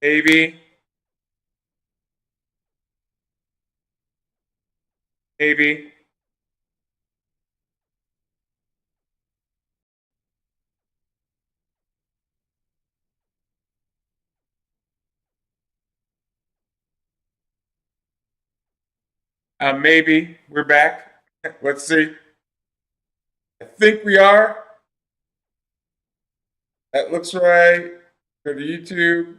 Maybe. Maybe. Maybe. We're back. Let's see. I think we are. That looks right. Go to YouTube.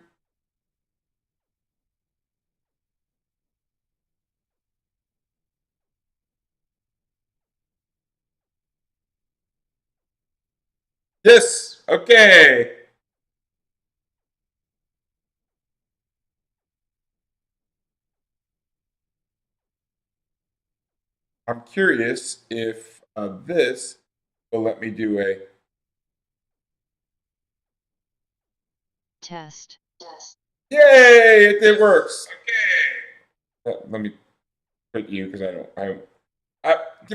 Yes. Okay. I'm curious if this will let me do a test. Yay! It works. Okay. Let me put you because get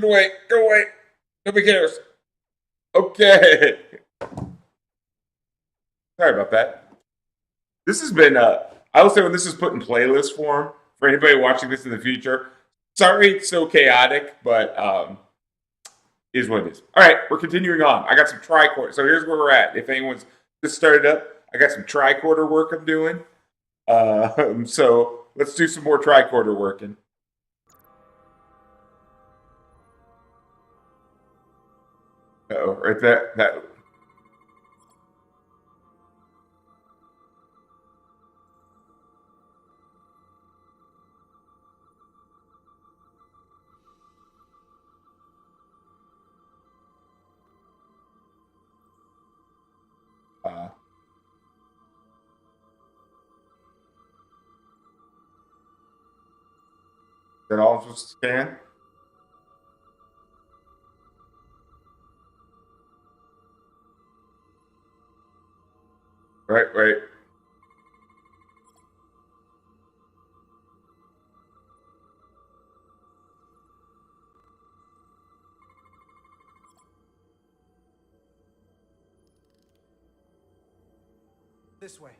away. Go away. Nobody cares. Okay. Sorry about that. This has been. I will say when this is put in playlist form for anybody watching this in the future. Sorry it's so chaotic, but is what it is. All right, we're continuing on. I got some tricorder. So here's where we're at. If anyone's just started up, I got some tricorder work I'm doing. So let's do some more tricorder working. Oh, right there. That. Uh, that all I'm supposed to scan? Right, right. This way.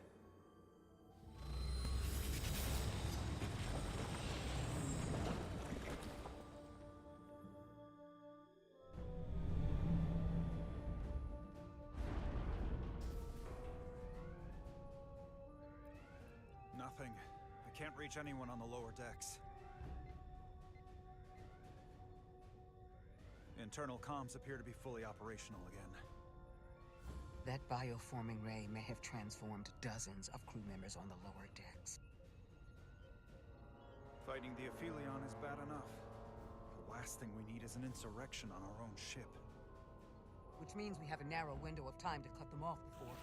Nothing. I can't reach anyone on the lower decks. Internal comms appear to be fully operational again. That bioforming ray may have transformed dozens of crew members on the lower decks. Fighting the Aphelion is bad enough. The last thing we need is an insurrection on our own ship. Which means we have a narrow window of time to cut them off before...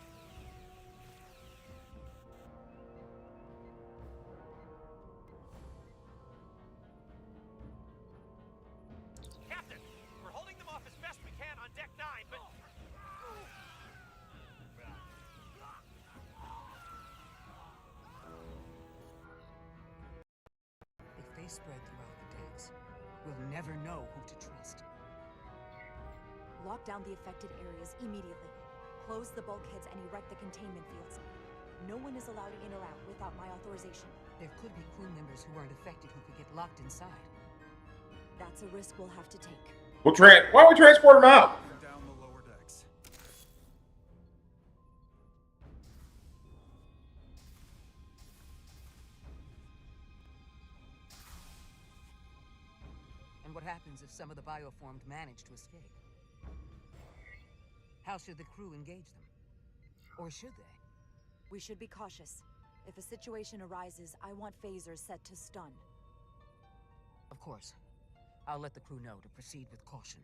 Captain, we're holding them off as best we can on deck 9, but... If they spread throughout the decks, we'll never know who to trust. Lock down the affected areas immediately. Close the bulkheads and erect the containment fields. No one is allowed in or out without my authorization. There could be crew members who aren't affected who could get locked inside. That's a risk we'll have to take. Why don't we transport them out? Down the lower decks. And what happens if some of the bioformed manage to escape? How should the crew engage them? Or should they? We should be cautious. If a situation arises, I want phasers set to stun. Of course. I'll let the crew know to proceed with caution.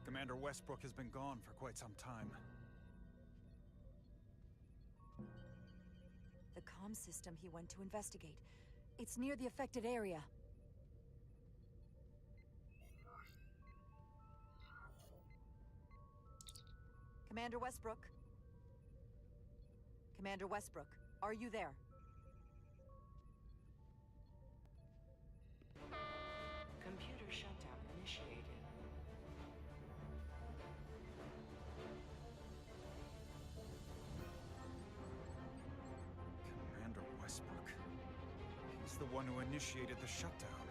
Commander Westbrook has been gone for quite some time. The comm system he went to investigate. It's near the affected area. Commander Westbrook? Commander Westbrook, are you there? Computer shutdown initiated. 1 the one who initiated the shutdown.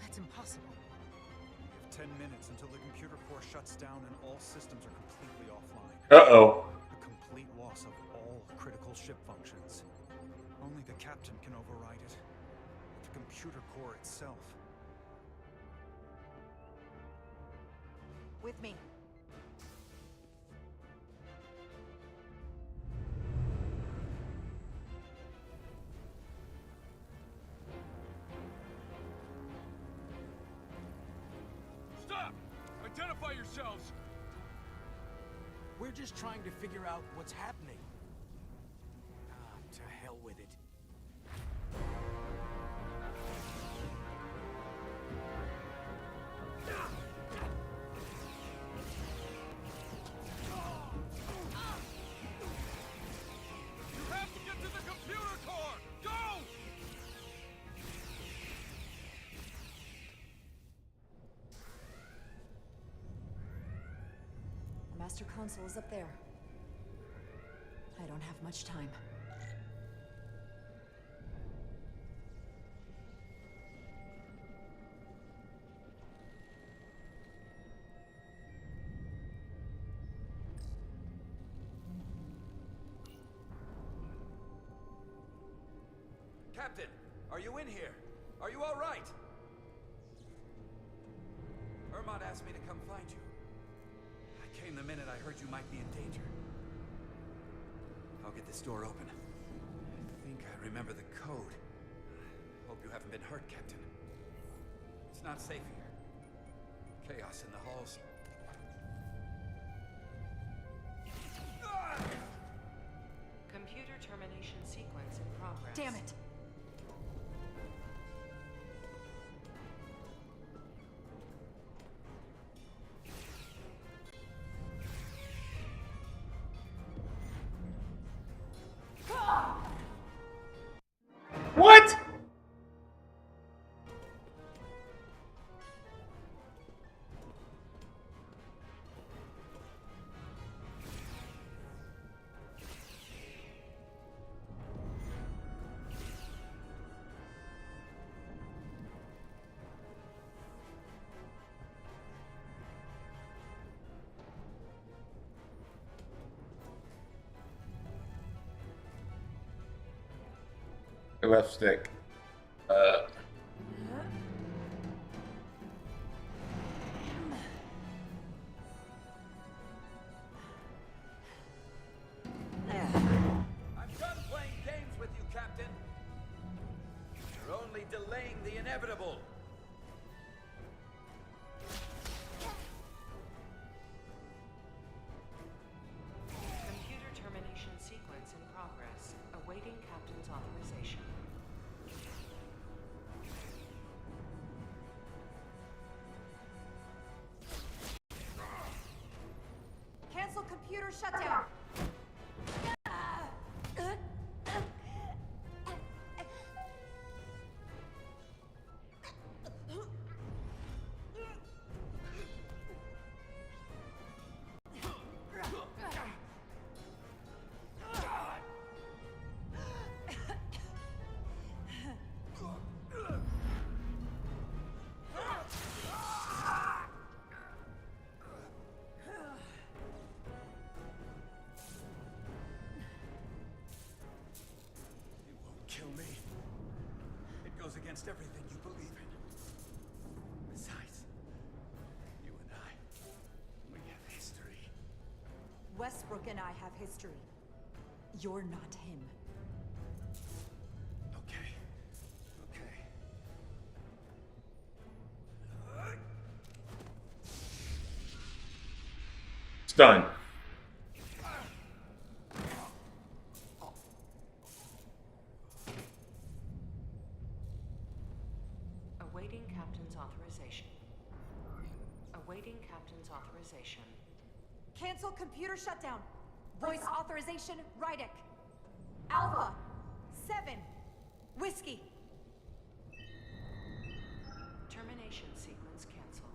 That's impossible. We have 10 minutes until the computer core shuts down and all systems are completely offline. Uh-oh. A complete loss of all critical ship functions. Only the captain can override it. The computer core itself. With me. Stop! Identify yourselves! We're just trying to figure out what's happening. To hell with it. You have to get to the computer core! Go! The master console is up there. I don't have much time. Captain, are you in here? Are you all right? Ermont asked me to come find you. I came the minute I heard you might be in danger. I'll get this door open. I think I remember the code. Hope you haven't been hurt, Captain. It's not safe here. Chaos in the halls. Computer termination sequence in progress. Damn it! What? The left stick. I'm done playing games with you, Captain. You're only delaying the inevitable. Computer termination sequence in progress. Awaiting Captain's authorization. Cancel computer shutdown! Kill me. It goes against everything you believe in. Besides, you and I, we have history. Westbrook and I have history. You're not him. Okay. Okay. It's done. Awaiting Captain's authorization. Awaiting Captain's authorization. Cancel computer shutdown. Voice authorization, Rydick. Alpha 7 Whiskey. Termination sequence cancelled.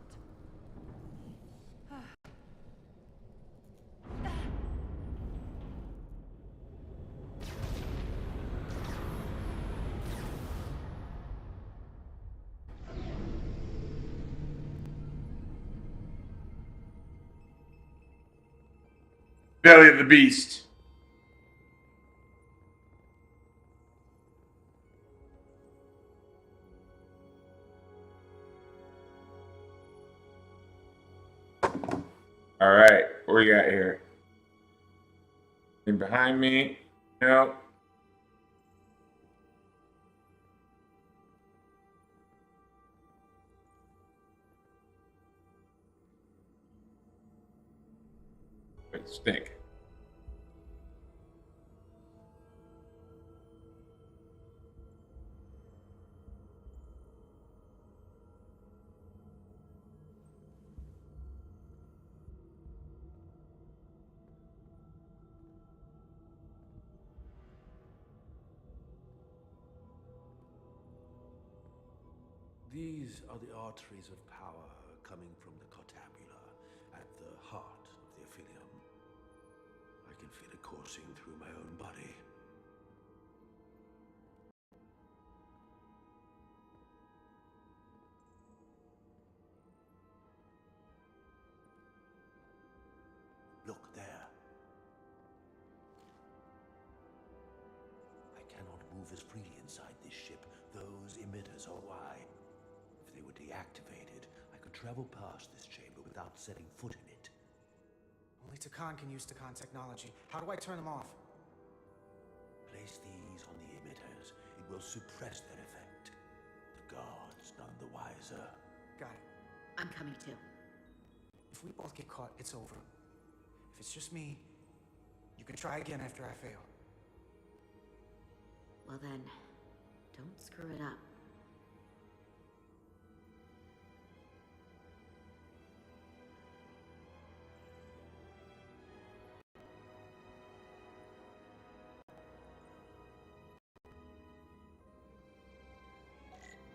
Belly of the beast. All right, what we got here? And behind me, no. Wait, stink. These are the arteries of power coming from the cortabula at the heart of the Aphelium. I can feel it coursing through my own body. Look there. I cannot move as freely inside this ship. Those emitters are why. If they were deactivated, I could travel past this chamber without setting foot in it. Only Takan can use Takan technology. How do I turn them off? Place these on the emitters. It will suppress their effect. The guards none the wiser. Got it. I'm coming too. If we both get caught, it's over. If it's just me, you can try again after I fail. Well then, don't screw it up.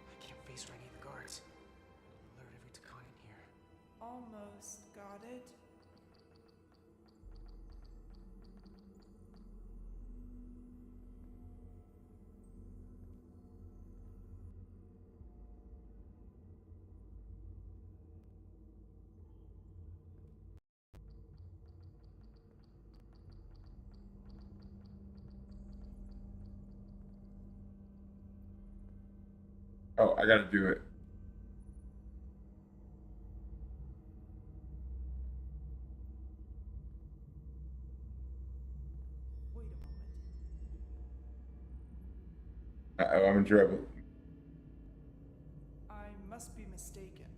I can't face any of the guards. Alert every Takan in here. Almost got it. Oh, I gotta do it. Wait a moment. Uh-oh, I'm in trouble. I must be mistaken.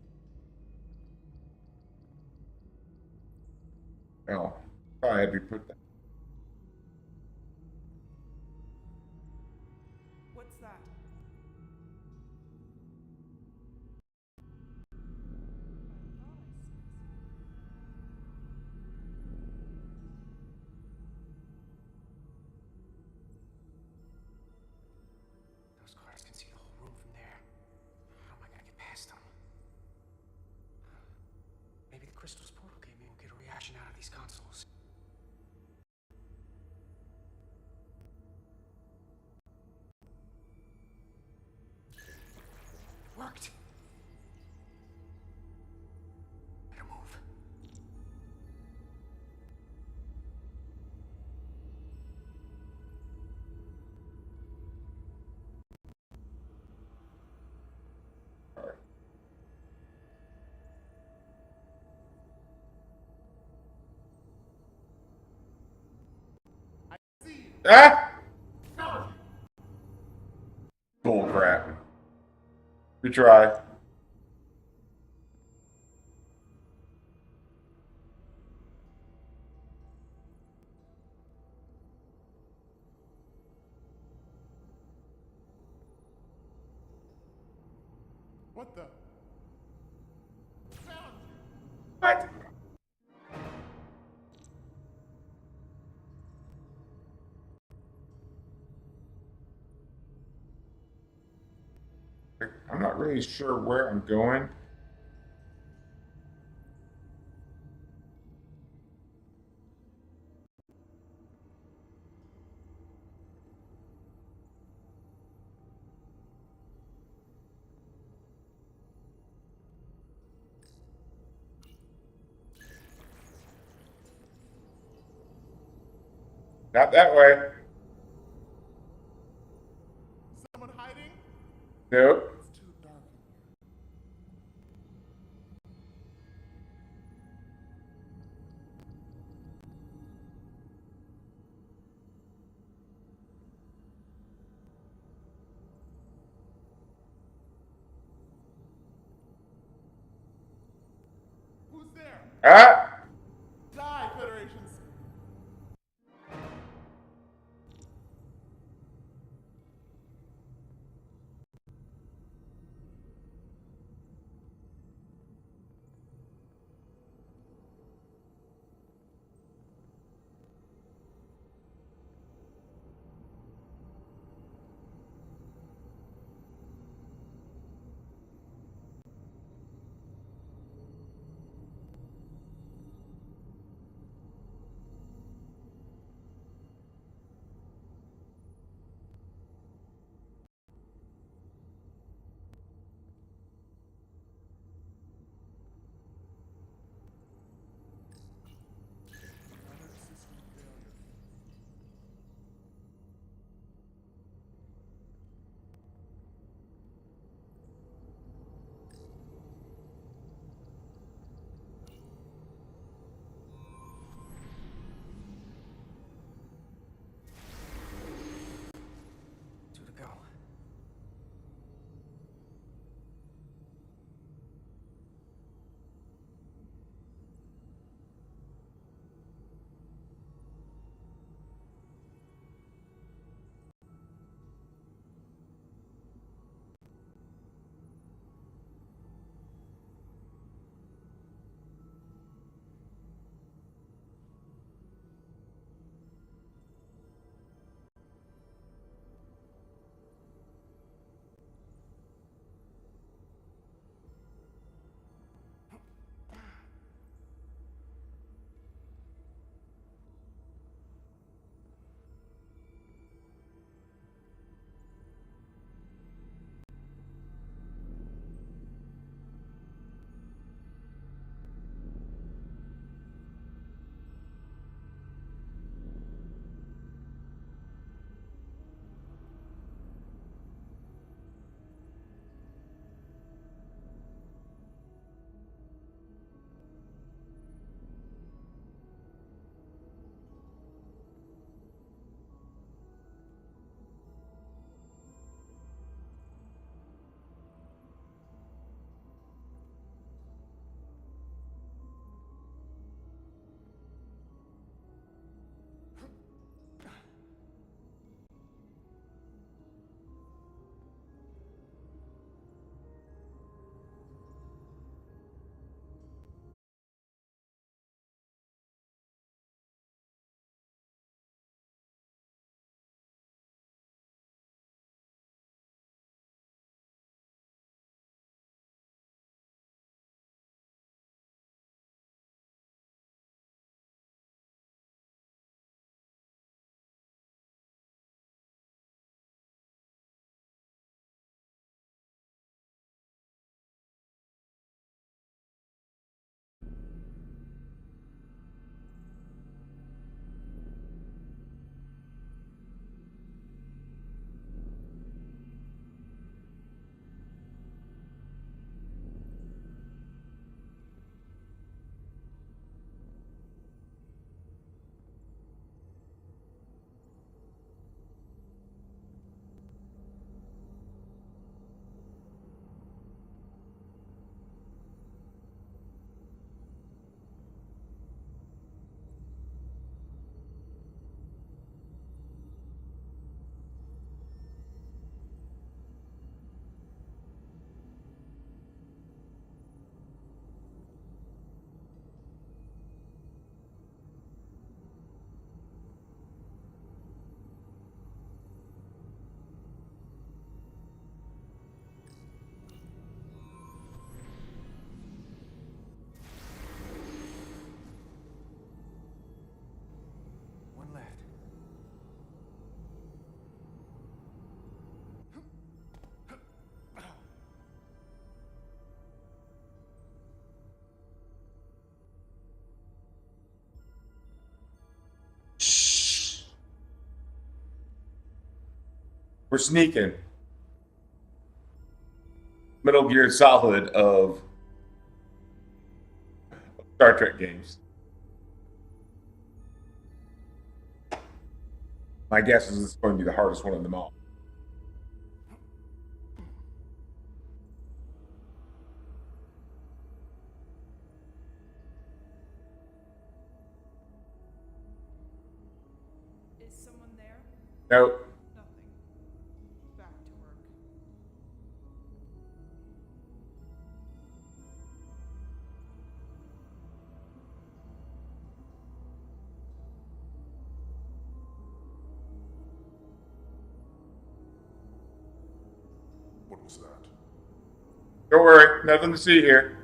Oh, I had to put that. What's that? Those guards can see the whole room from there. How am I gonna get past them? Maybe the crystal's portal game will get a reaction out of these consoles. It worked. Better move. Ah! Bull crap. We try. What the? What? I'm not really sure where I'm going. Not that way. Someone hiding? Nope. It's too dark in here. Who's there? Ah! Die, Federations! We're sneaking. Metal Gear Solid of Star Trek games. My guess is it's going to be the hardest one of them all. Is someone there? Nope. Nothing. Back to work. What was that? Don't worry, nothing to see here.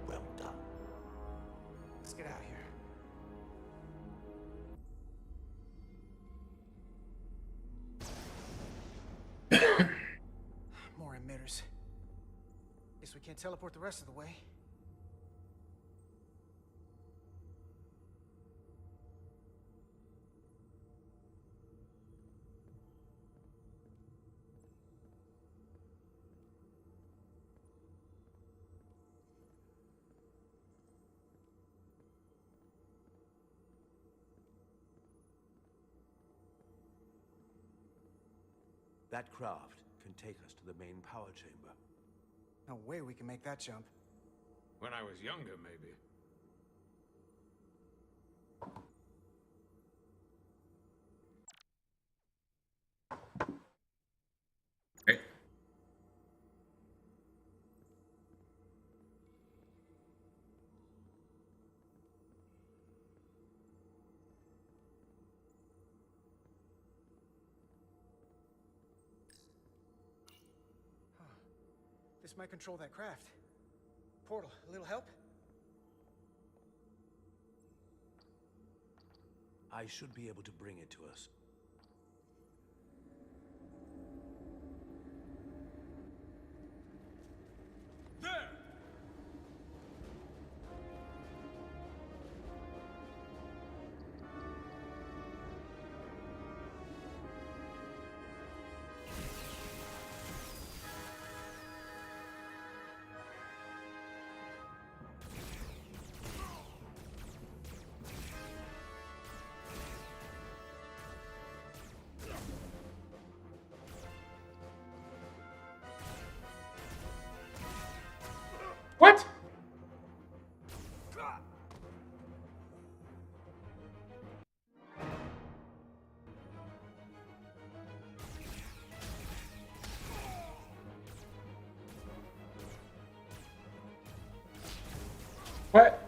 Well done. Let's get out of here. More emitters. Guess we can't teleport the rest of the way. That craft can take us to the main power chamber. No way we can make that jump. When I was younger, maybe. Okay. This might control that craft. Portal, a little help? I should be able to bring it to us. There! What? What?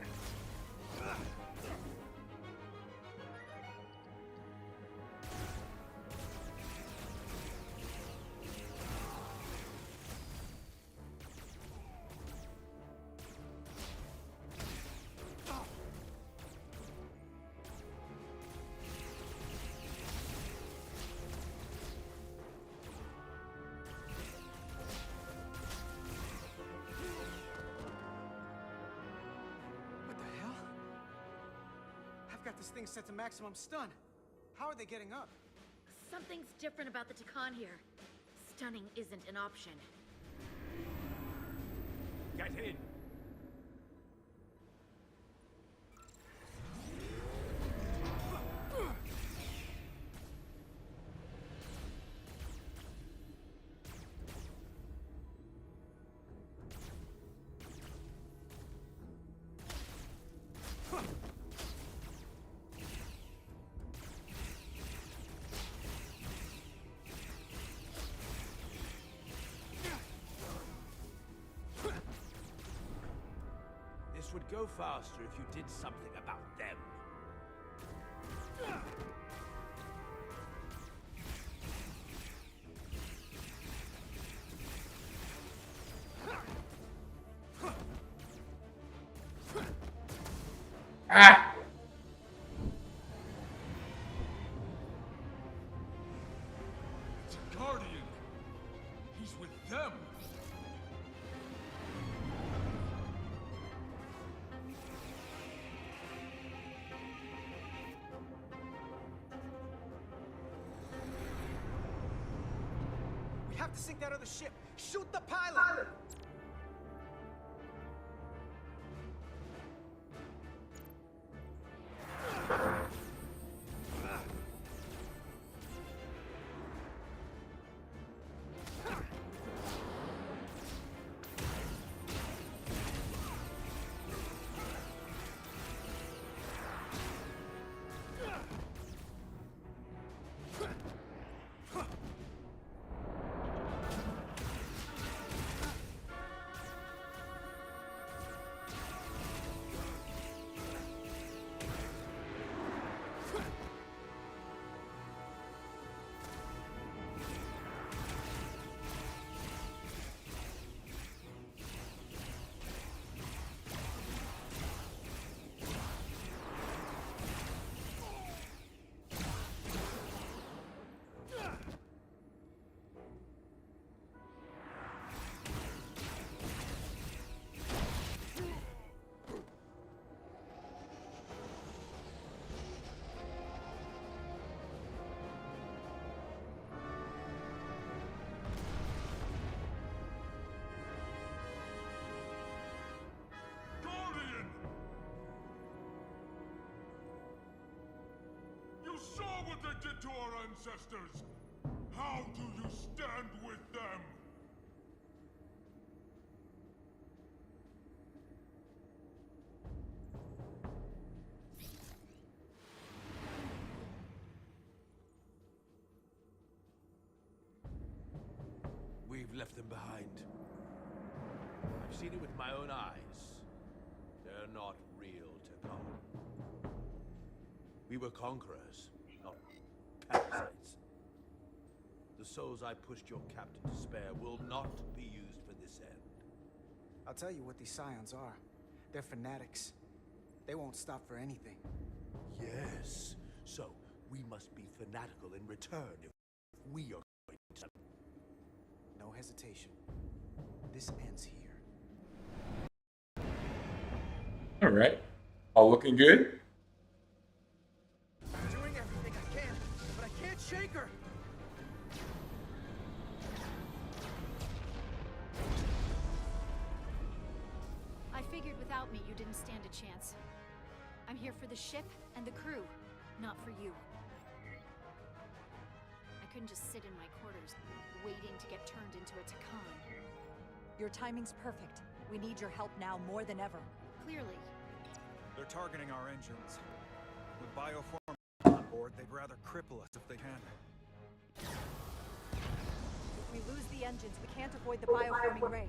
What the hell? I've got this thing set to maximum stun. How are they getting up? Something's different about the Takan here. Stunning isn't an option. Get in! This would go faster if you did something about them. Ah! It's a Guardian. He's with them. We have to sink that other ship. Shoot the pilot! Guardian! You saw what they did to our ancestors. How do you stand with them? We've left them behind. I've seen it with my own eyes. They're not real Takan. We were conquerors, not parasites. The souls I pushed your captain to spare will not be used for this end. I'll tell you what these scions are. They're fanatics. They won't stop for anything. Yes. So, we must be fanatical in return if we are going to... No hesitation. This ends here. All right. All looking good? I'm doing everything I can, but I can't shake her! I figured without me you didn't stand a chance. I'm here for the ship and the crew, not for you. I couldn't just sit in my quarters, waiting to get turned into a Takan. Your timing's perfect. We need your help now more than ever. Clearly. They're targeting our engines. With bioform on board, they'd rather cripple us if they can. If we lose the engines, we can't avoid the bioforming ray.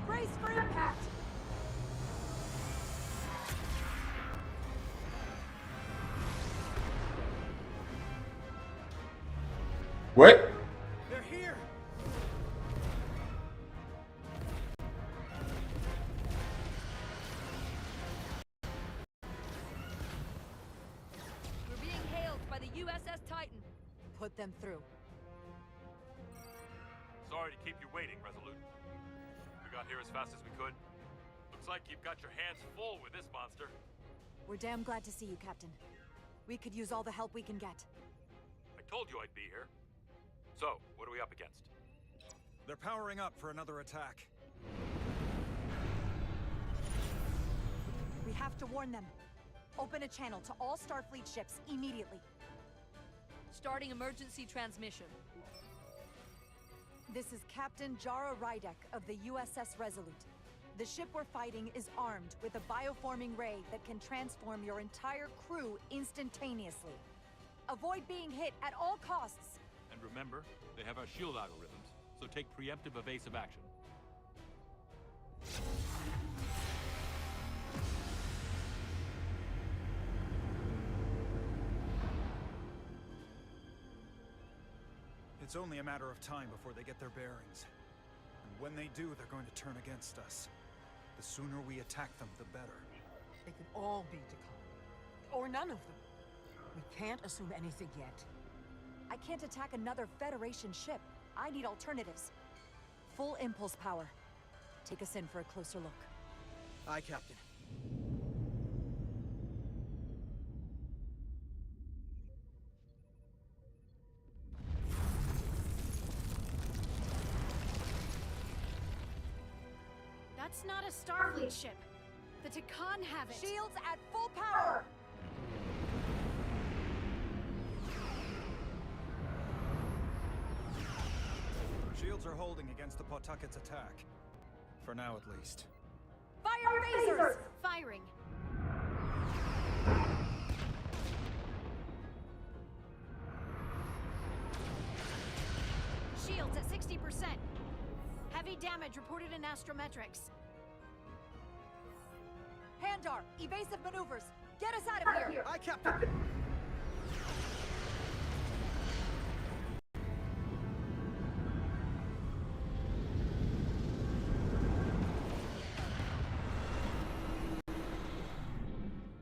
Brace for impact! What? They're here! We're being hailed by the USS Titan. Put them through. Sorry to keep you waiting, Resolute. We got here as fast as we could. Looks like you've got your hands full with this monster. We're damn glad to see you, Captain. We could use all the help we can get. I told you I'd be here. So, what are we up against? They're powering up for another attack. We have to warn them. Open a channel to all Starfleet ships immediately. Starting emergency transmission. This is Captain Jara Rydek of the USS Resolute. The ship we're fighting is armed with a bioforming ray that can transform your entire crew instantaneously. Avoid being hit at all costs. And remember, they have our shield algorithms, so take preemptive evasive action. It's only a matter of time before they get their bearings. And When they do, they're going to turn against us. The sooner we attack them, the better. They could all be Takhan. Or none of them. We can't assume anything yet. I can't attack another Federation ship. I need alternatives. Full impulse power. Take us in for a closer look. Aye, Captain. That's not a Starfleet ship. The Takhan have it. Shields at full power! Shields are holding against the Pawtucket's attack. For now, at least. Fire phasers! Firing. Shields at 60%. Heavy damage reported in astrometrics. Handar, evasive maneuvers. Get us out of here! Aye, Captain.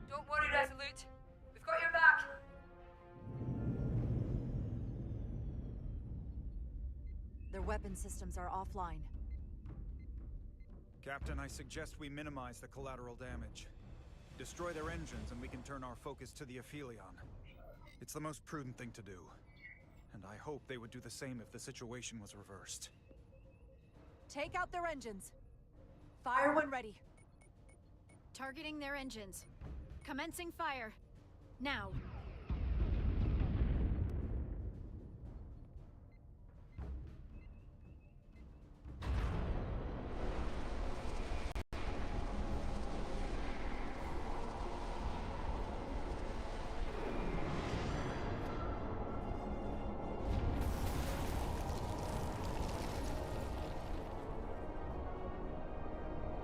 Don't worry, Resolute. We've got your back. Their weapon systems are offline. Captain, I suggest we minimize the collateral damage. Destroy their engines and we can turn our focus to the Aphelion. It's the most prudent thing to do. And I hope they would do the same if the situation was reversed. Take out their engines. Fire when ready. Targeting their engines. Commencing fire. Now.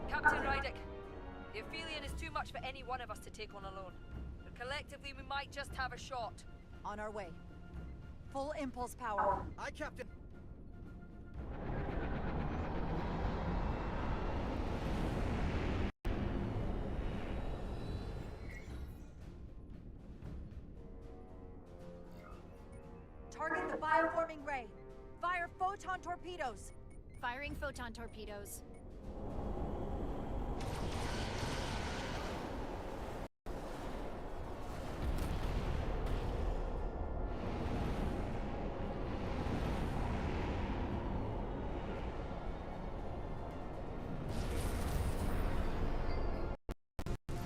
Captain Rydick, the Aphelion is too much for any one of us to take on alone. But collectively, we might just have a shot. On our way. Full impulse power. Aye, Captain. Target the bioforming ray. Fire photon torpedoes. Firing photon torpedoes.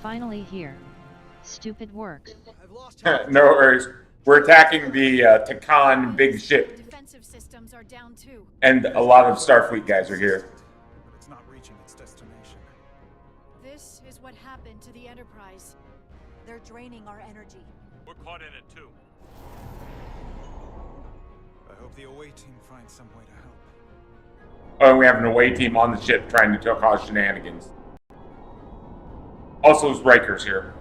Finally here. Stupid work. I've lost No worries. We're attacking the Takhan big ship, Defensive systems are down too. and a lot of Starfleet guys are here. But it's not reaching its destination. This is what happened to the Enterprise. They're draining our energy. We're caught in it too. I hope the away team finds some way to help. Oh, and we have an away team on the ship trying to cause shenanigans. Also, Riker's here.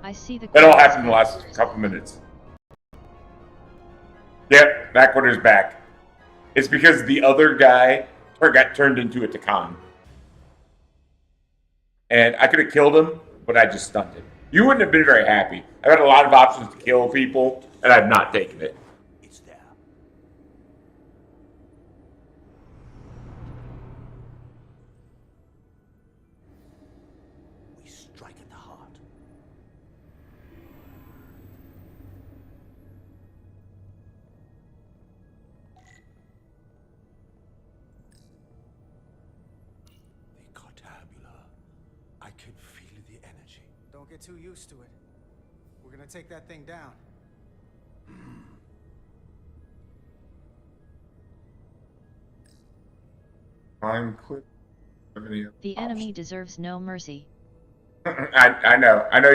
I see the. That all happened in the last couple minutes. Yep, Backwater's back. It's because the other guy got turned into a Takhan. And I could have killed him, but I just stunned him. You wouldn't have been very happy. I've had a lot of options to kill people, and I've not taken it. It's there. We strike at the heart. The Cartabula. I can feel the energy. Don't get too used to it. We're gonna take that thing down. I'm quick. The enemy deserves no mercy. I know. I know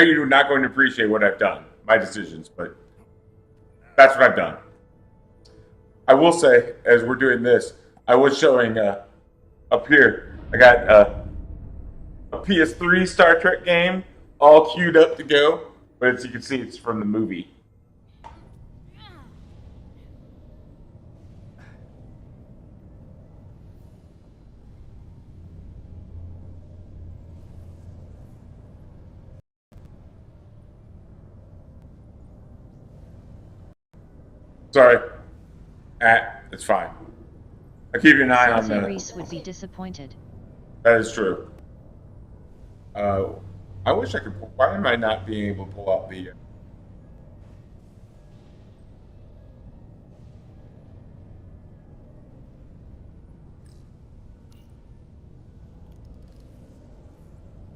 you're not going to appreciate what I've done, my decisions, but that's what I've done. I will say, as we're doing this, I was showing up here. I got a PS3 Star Trek game all queued up to go, but as you can see, it's from the movie. Sorry. It's fine. I'll keep an eye on Fuzzy the... Reese would be disappointed. That is true. I wish I could... Why am I not being able to pull up the...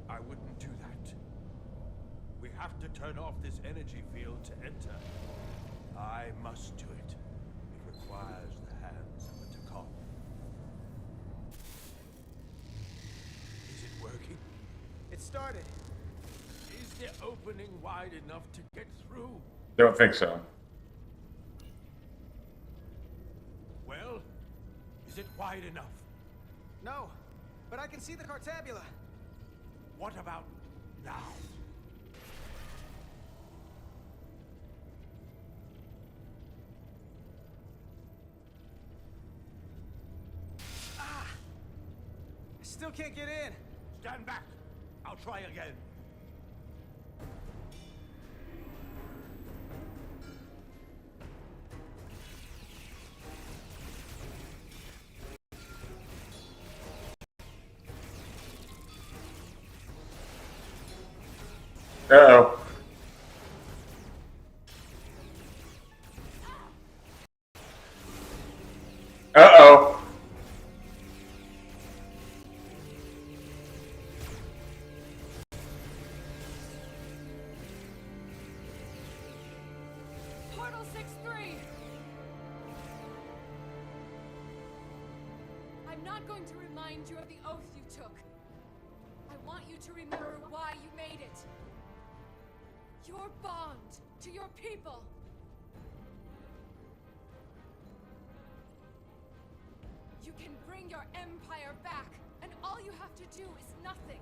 I wouldn't do that. We have to turn off this energy field to enter. I must do it. It requires the hands of a Takan. Is it working? It started. Is the opening wide enough to get through? Don't think so. Well, is it wide enough? No, but I can see the Cartabula. What about now? I still can't get in. Stand back. I'll try again. Uh-oh. Uh-oh. Portal 6-3! I'm not going to remind you of the oath you took. I want you to remember why you made it. Your bond to your people. You can bring your empire back, and all you have to do is nothing.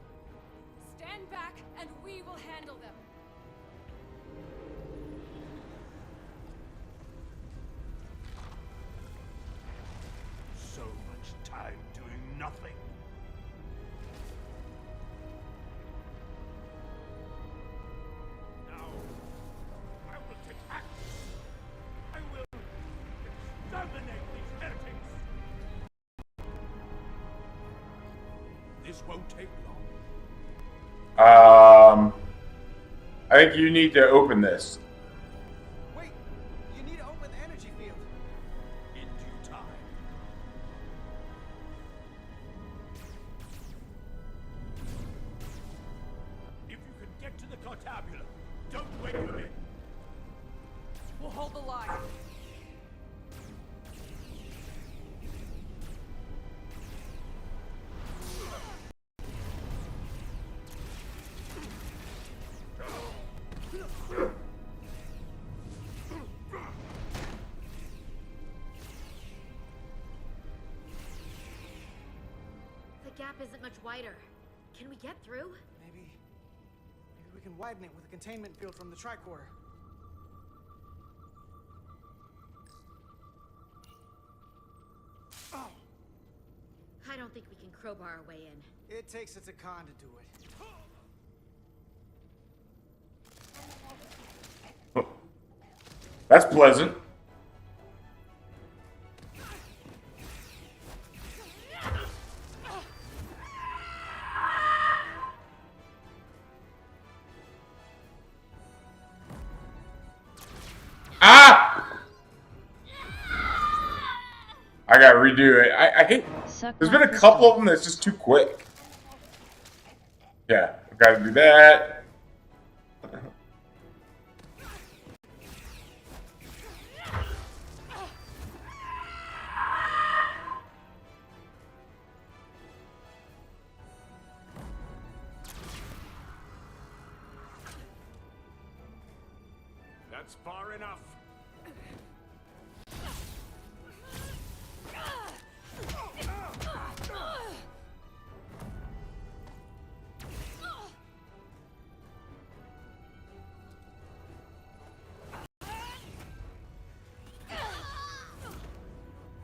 Stand back, and we will handle them. So much time doing nothing. Now, I will take action. I will exterminate these heretics. This won't take long. I think you need to open this. Wait, you need to open the energy field. In due time. If you can get to the Cartabula, don't wait for me. We'll hold the line. The gap isn't much wider. Can we get through? Maybe we can widen it with a containment field from the tricorder. I don't think we can crowbar our way in. It takes a Takan to do it. That's pleasant. Ah! I gotta redo it. I hate... There's been a couple of them that's just too quick. Yeah, I've gotta do that. That's far enough.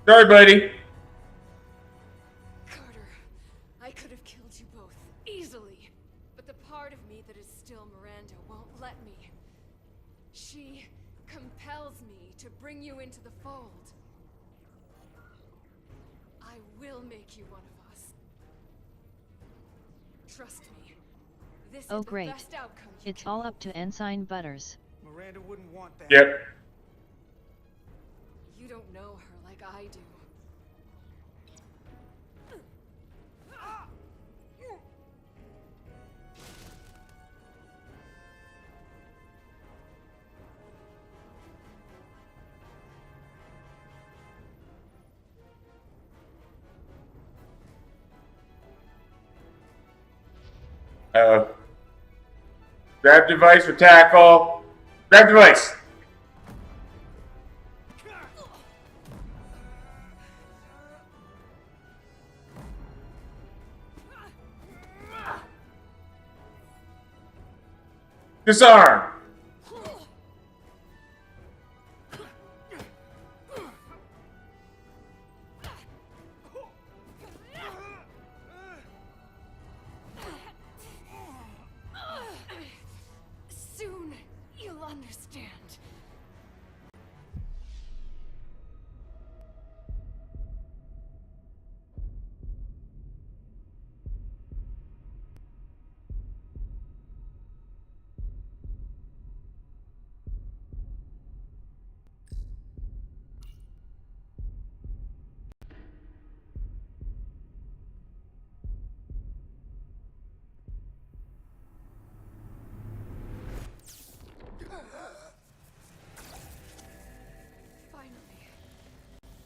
Sorry, buddy. Carter, I could have killed you both, easily. But the part of me still Miranda won't let me. She compels me to bring you into the fold. I will make you one of us. Trust me. This Oh is great. the best outcome you It's can all hope. up to Ensign Butters. Miranda wouldn't want that. Yep. You don't know her like I do. Grab device for tackle. Grab device. Disarm. Soon you'll understand.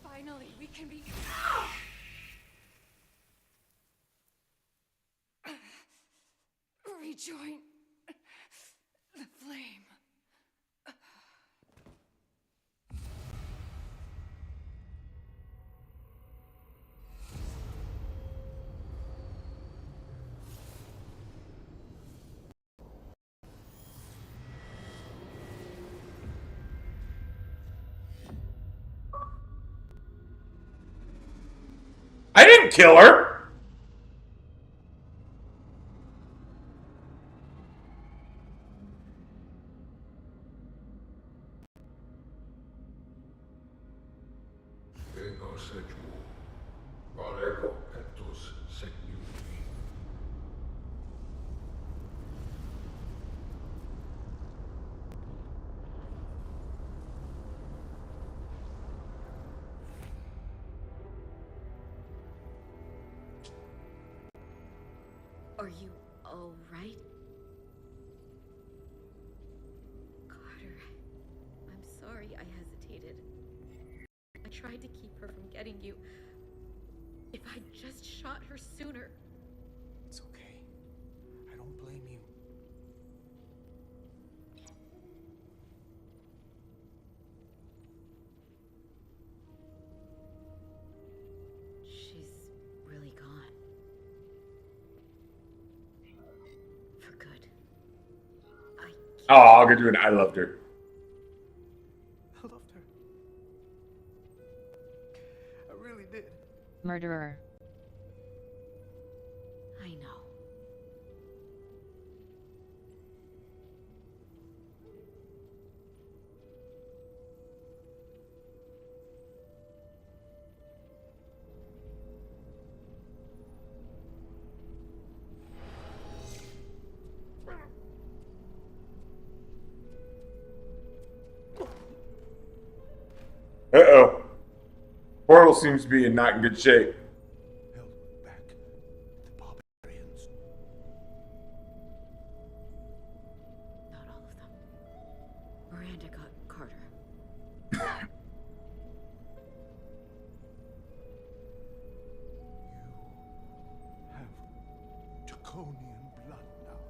Finally, we can be... rejoin the flame. I didn't kill her. Are you all right? Carter, I'm sorry I hesitated. I tried to keep her from getting you. If I'd just shot her sooner. It's okay. I don't blame you. She's really gone. For good. Oh, I'll get to it. I loved her. I loved her. I really did. Murderer. I know. Uh-oh. Portal seems to be in not in good shape. Held back the barbarians. Not all of them. Miranda got Carter. You have Draconian blood now.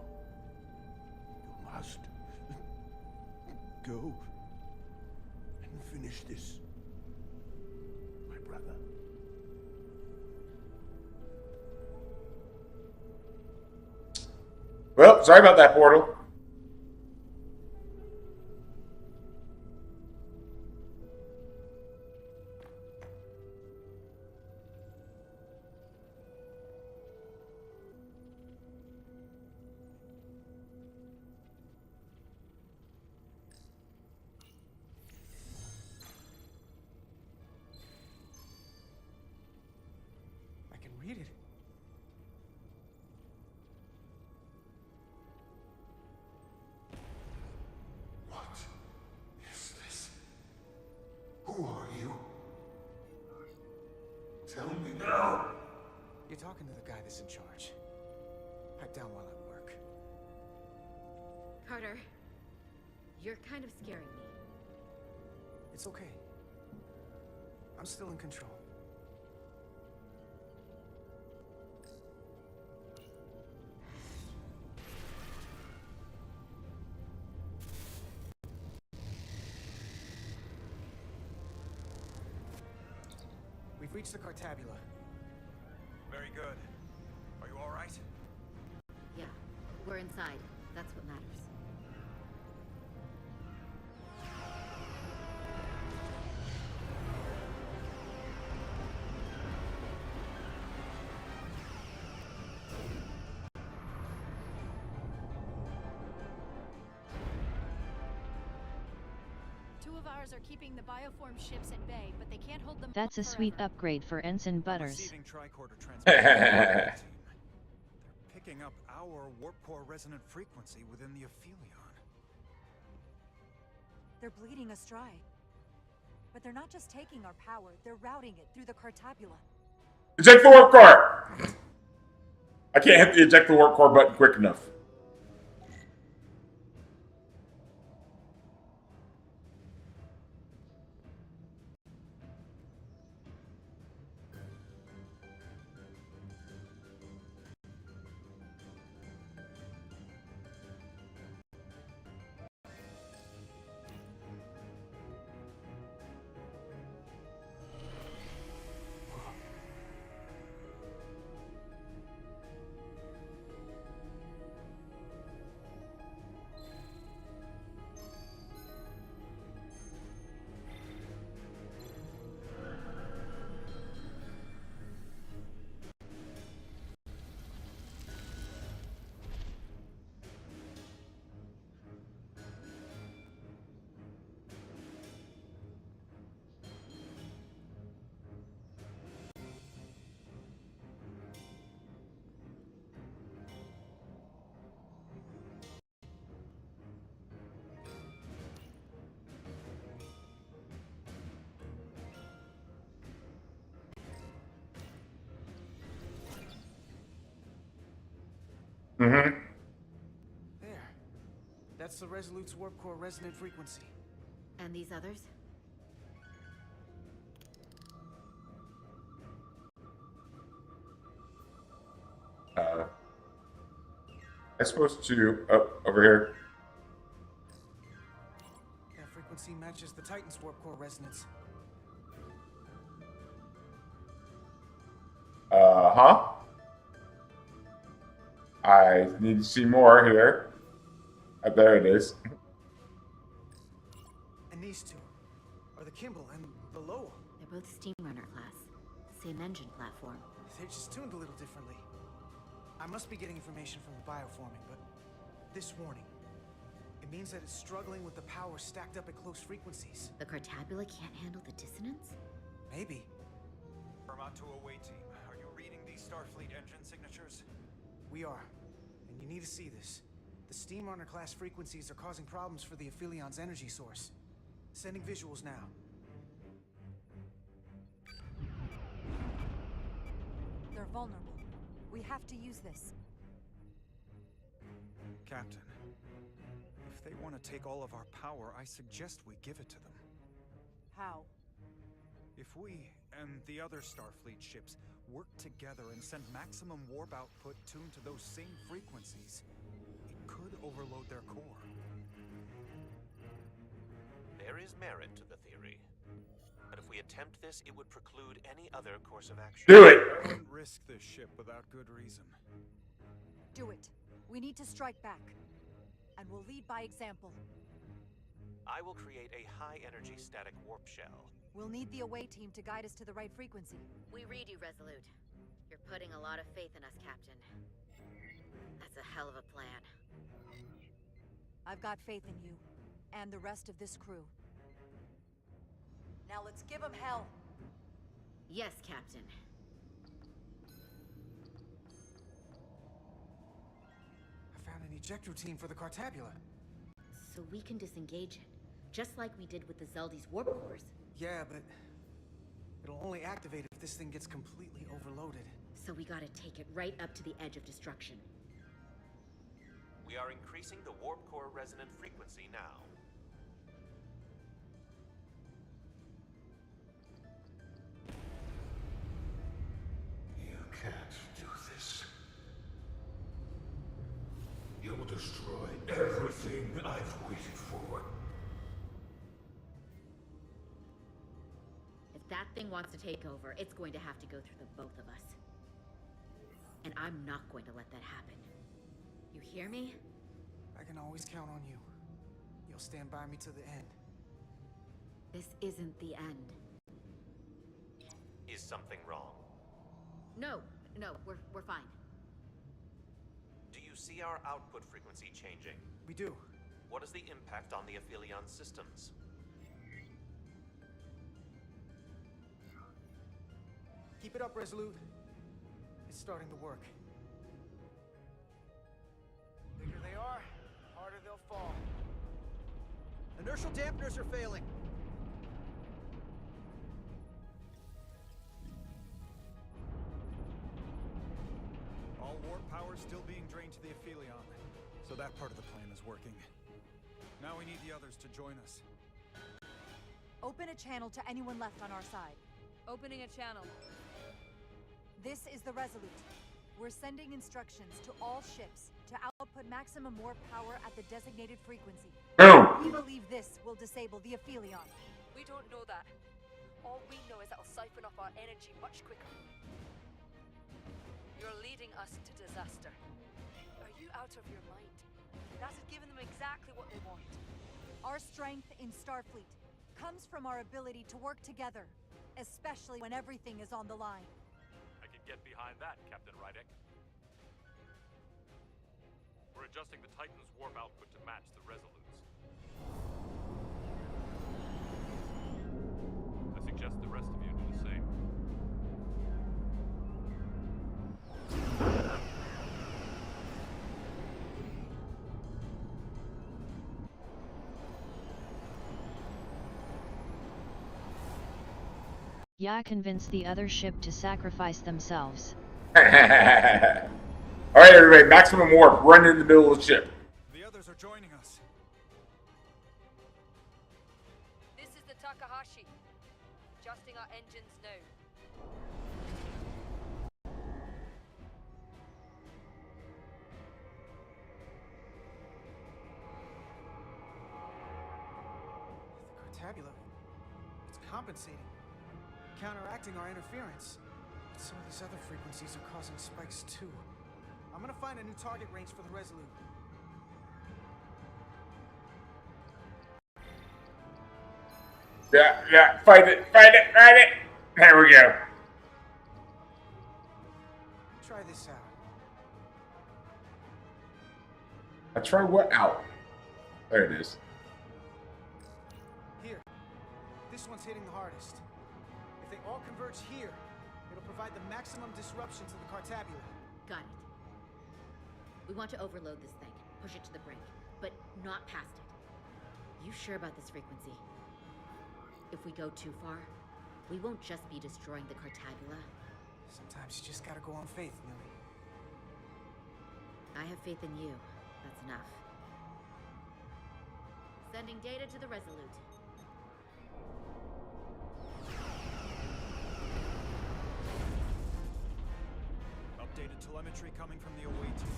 You must go and finish this, my brother. Well, sorry about that, Portal. Read it. What is this? Who are you? Tell me now. You're talking to the guy that's in charge. Pipe down while I work. Carter, you're kind of scaring me. It's okay. I'm still in control. We've reached the Cartabula. Very good. Are you all right? Yeah, we're inside. That's what matters. Two of ours are keeping the bioform ships at bay, but they can't hold them. That's a sweet upgrade for Ensign Butters. Receiving tricorder transmission. Team. They're picking up our warp core resonant frequency within the Aphelion. They're bleeding us dry. But they're not just taking our power, they're routing it through the Cartabula. Eject the warp core! I can't hit the eject the warp core button quick enough. Mm-hmm. There. That's the Resolute's warp core resonant frequency. And these others? I'm supposed to over here. That frequency matches the Titan's warp core resonance. Huh? I need to see more here. There it is. And these two are the Kimball and the Lowell. They're both Steamrunner class. Same engine platform. They're just tuned a little differently. I must be getting information from the bioforming, but this warning, it means that it's struggling with the power stacked up at close frequencies. The Cartabula can't handle the dissonance? Maybe. Vermont to away team. Are you reading these Starfleet engine signatures? We are. And you need to see this. The Steamrunner class frequencies are causing problems for the Aphilion's energy source. Sending visuals now. They're vulnerable. We have to use this. Captain, if they want to take all of our power, I suggest we give it to them. How? If we and the other Starfleet ships work together and send maximum warp output tuned to those same frequencies, it could overload their core. There is merit to the theory. But if we attempt this, it would preclude any other course of action. Do it! I wouldn't risk this ship without good reason. Do it. We need to strike back. And we'll lead by example. I will create a high-energy static warp shell. We'll need the away team to guide us to the right frequency. We read you, Resolute. You're putting a lot of faith in us, Captain. That's a hell of a plan. I've got faith in you, and the rest of this crew. Now let's give them hell. Yes, Captain. eject routine for the Cartabula. So we can disengage it, just like we did with the Zeldy's warp cores. Yeah, but it'll only activate if this thing gets completely overloaded. So we gotta take it right up to the edge of destruction. We are increasing the warp core resonant frequency now. You can't do this. You'll destroy everything I've waited for. If that thing wants to take over, it's going to have to go through the both of us. And I'm not going to let that happen. You hear me? I can always count on you. You'll stand by me to the end. This isn't the end. Is something wrong? No, we're fine. Do you see our output frequency changing? We do. What is the impact on the Aphelion systems? Keep it up, Resolute. It's starting to work. The bigger they are, the harder they'll fall. Inertial dampeners are failing. All warp power still being drained to the Aphelion, so that part of the plan is working. Now we need the others to join us. Open a channel to anyone left on our side. Opening a channel. This is the Resolute. We're sending instructions to all ships to output maximum warp power at the designated frequency. Boom! We believe this will disable the Aphelion. We don't know that. All we know is it'll siphon off our energy much quicker. You're leading us to disaster. Are you out of your mind? That has given them exactly what they want. Our strength in Starfleet comes from our ability to work together, especially when everything is on the line. I can get behind that, Captain Rydek. We're adjusting the Titan's warp output to match the Resolute's. I suggest the rest of you do the same. Ya convinced the other ship to sacrifice themselves. Alright, everybody, maximum warp. Run in the middle of the ship. The others are joining us. This is the Takahashi. Adjusting our engines now. The Cartabula, it's compensating, counteracting our interference. But some of these other frequencies are causing spikes too. I'm gonna find a new target range for the Resolute. Yeah, fight it. There we go. Try this out. I try what out? There it is. Here. This one's hitting the hardest. If they all converge here, it'll provide the maximum disruption to the Cartabula. Got it. We want to overload this thing, push it to the brink, but not past it. You sure about this frequency? If we go too far, we won't just be destroying the Cartabula. Sometimes you just gotta go on faith, Millie. I have faith in you. That's enough. Sending data to the Resolute. Updated telemetry coming from the away team.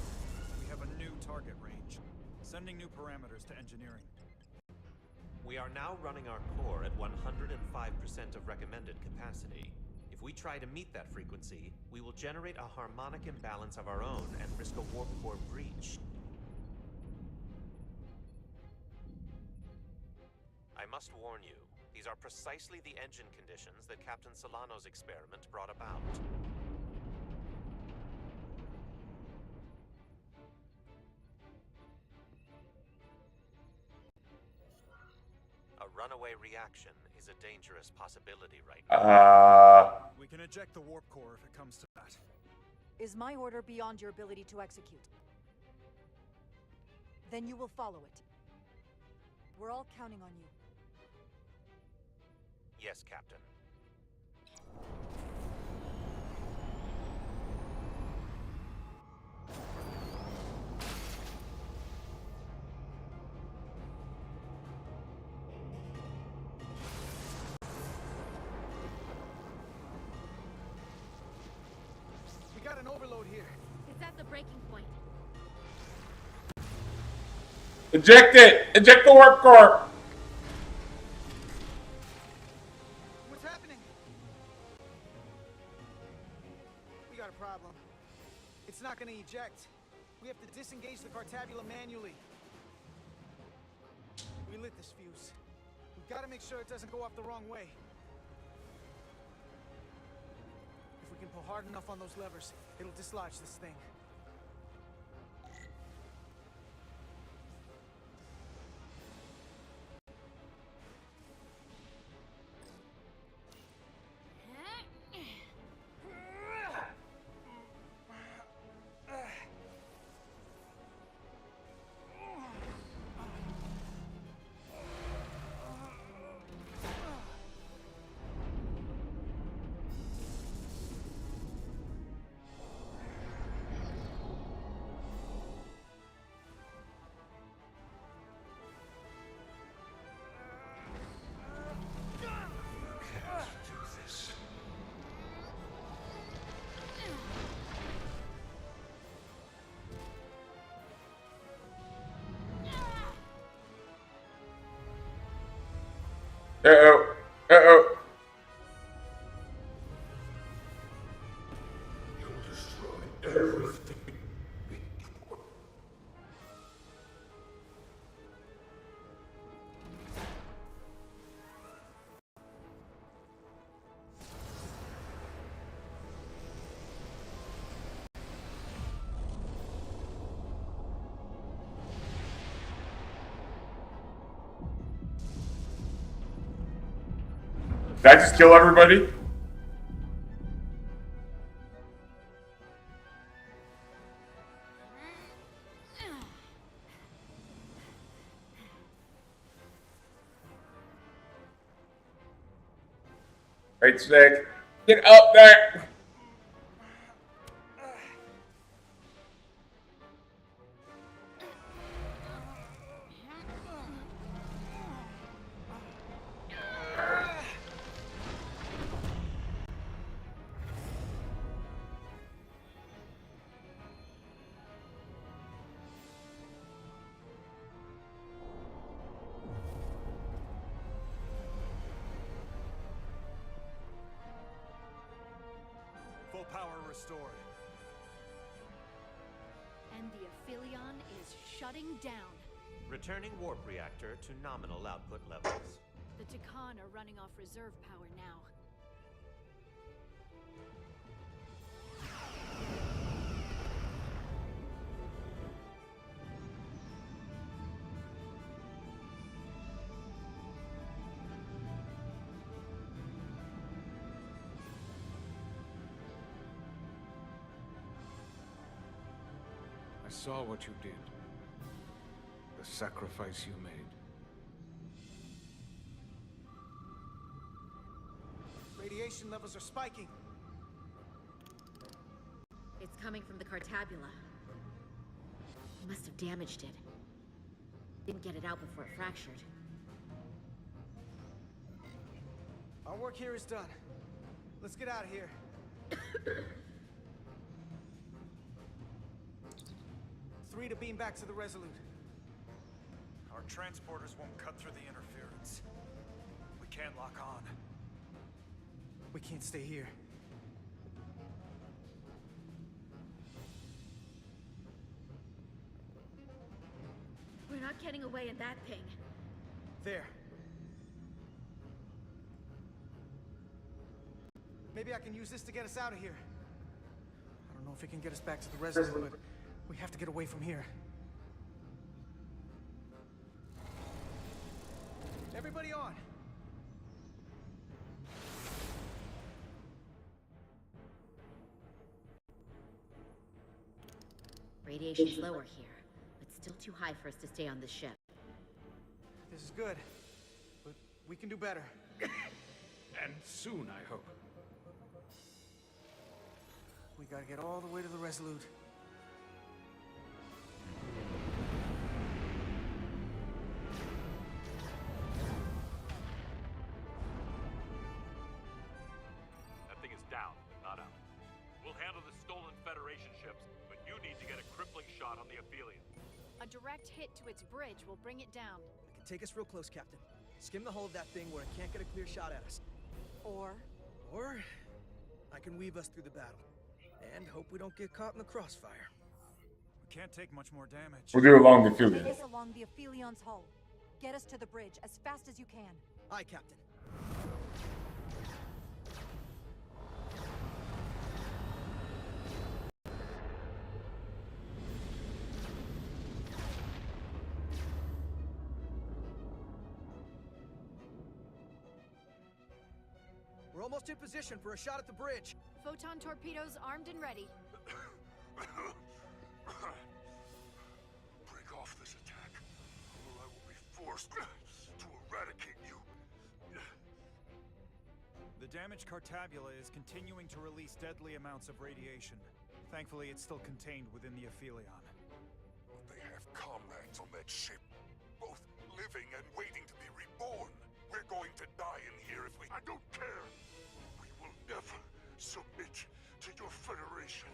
We have a new target range. Sending new parameters to engineering. We are now running our core at 105% of recommended capacity. If we try to meet that frequency, we will generate a harmonic imbalance of our own and risk a warp core breach. I must warn you, these are precisely the engine conditions that Captain Solano's experiment brought about. A runaway reaction is a dangerous possibility right now. We can eject the warp core if it comes to that. Is my order beyond your ability to execute? Then you will follow it. We're all counting on you. Yes, Captain. We got an overload here. It's at the breaking point. Eject it! Eject the warp core! What's happening? We got a problem. It's not gonna eject. We have to disengage the Cartabula manually. We lit this fuse. We've got to make sure it doesn't go off the wrong way. If we can pull hard enough on those levers, it'll dislodge this thing. Uh-oh. Uh-oh. You'll destroy everything. Did I just kill everybody? Right, Snake. Get up there! Full power restored. And the Aphelion is shutting down. Returning warp reactor to nominal output levels. The Takan are running off reserve power now. I saw what you did. The sacrifice you made. Radiation levels are spiking. It's coming from the Cartabula. He must have damaged it. Didn't get it out before it fractured. Our work here is done. Let's get out of here. 3 to beam back to the Resolute. Our transporters won't cut through the interference. We can't lock on. We can't stay here. We're not getting away in that thing. There. Maybe I can use this to get us out of here. I don't know if it can get us back to the Resolute, but we have to get away from here. Everybody on! Radiation's lower here, but still too high for us to stay on this ship. This is good, but we can do better. And soon, I hope. We gotta get all the way to the Resolute. That thing is down, not out. We'll handle the stolen Federation ships, but you need to get a crippling shot on the Aphelion. A direct hit to its bridge will bring it down. I can take us real close, Captain. Skim the hull of that thing where it can't get a clear shot at us. Or I can weave us through the battle. And hope we don't get caught in the crossfire. We can't take much more damage. We'll do it along the take Aphelion. us along the Aphelion's hull. Get us to the bridge as fast as you can. Aye, Captain. We're almost in position for a shot at the bridge. Photon torpedoes armed and ready. Break off this attack, or I will be forced to eradicate you. The damaged Cartabula is continuing to release deadly amounts of radiation. Thankfully, it's still contained within the Aphelion. But they have comrades on that ship, both living and waiting to be reborn. We're going to die in here if we... I don't care! We will never submit to your Federation.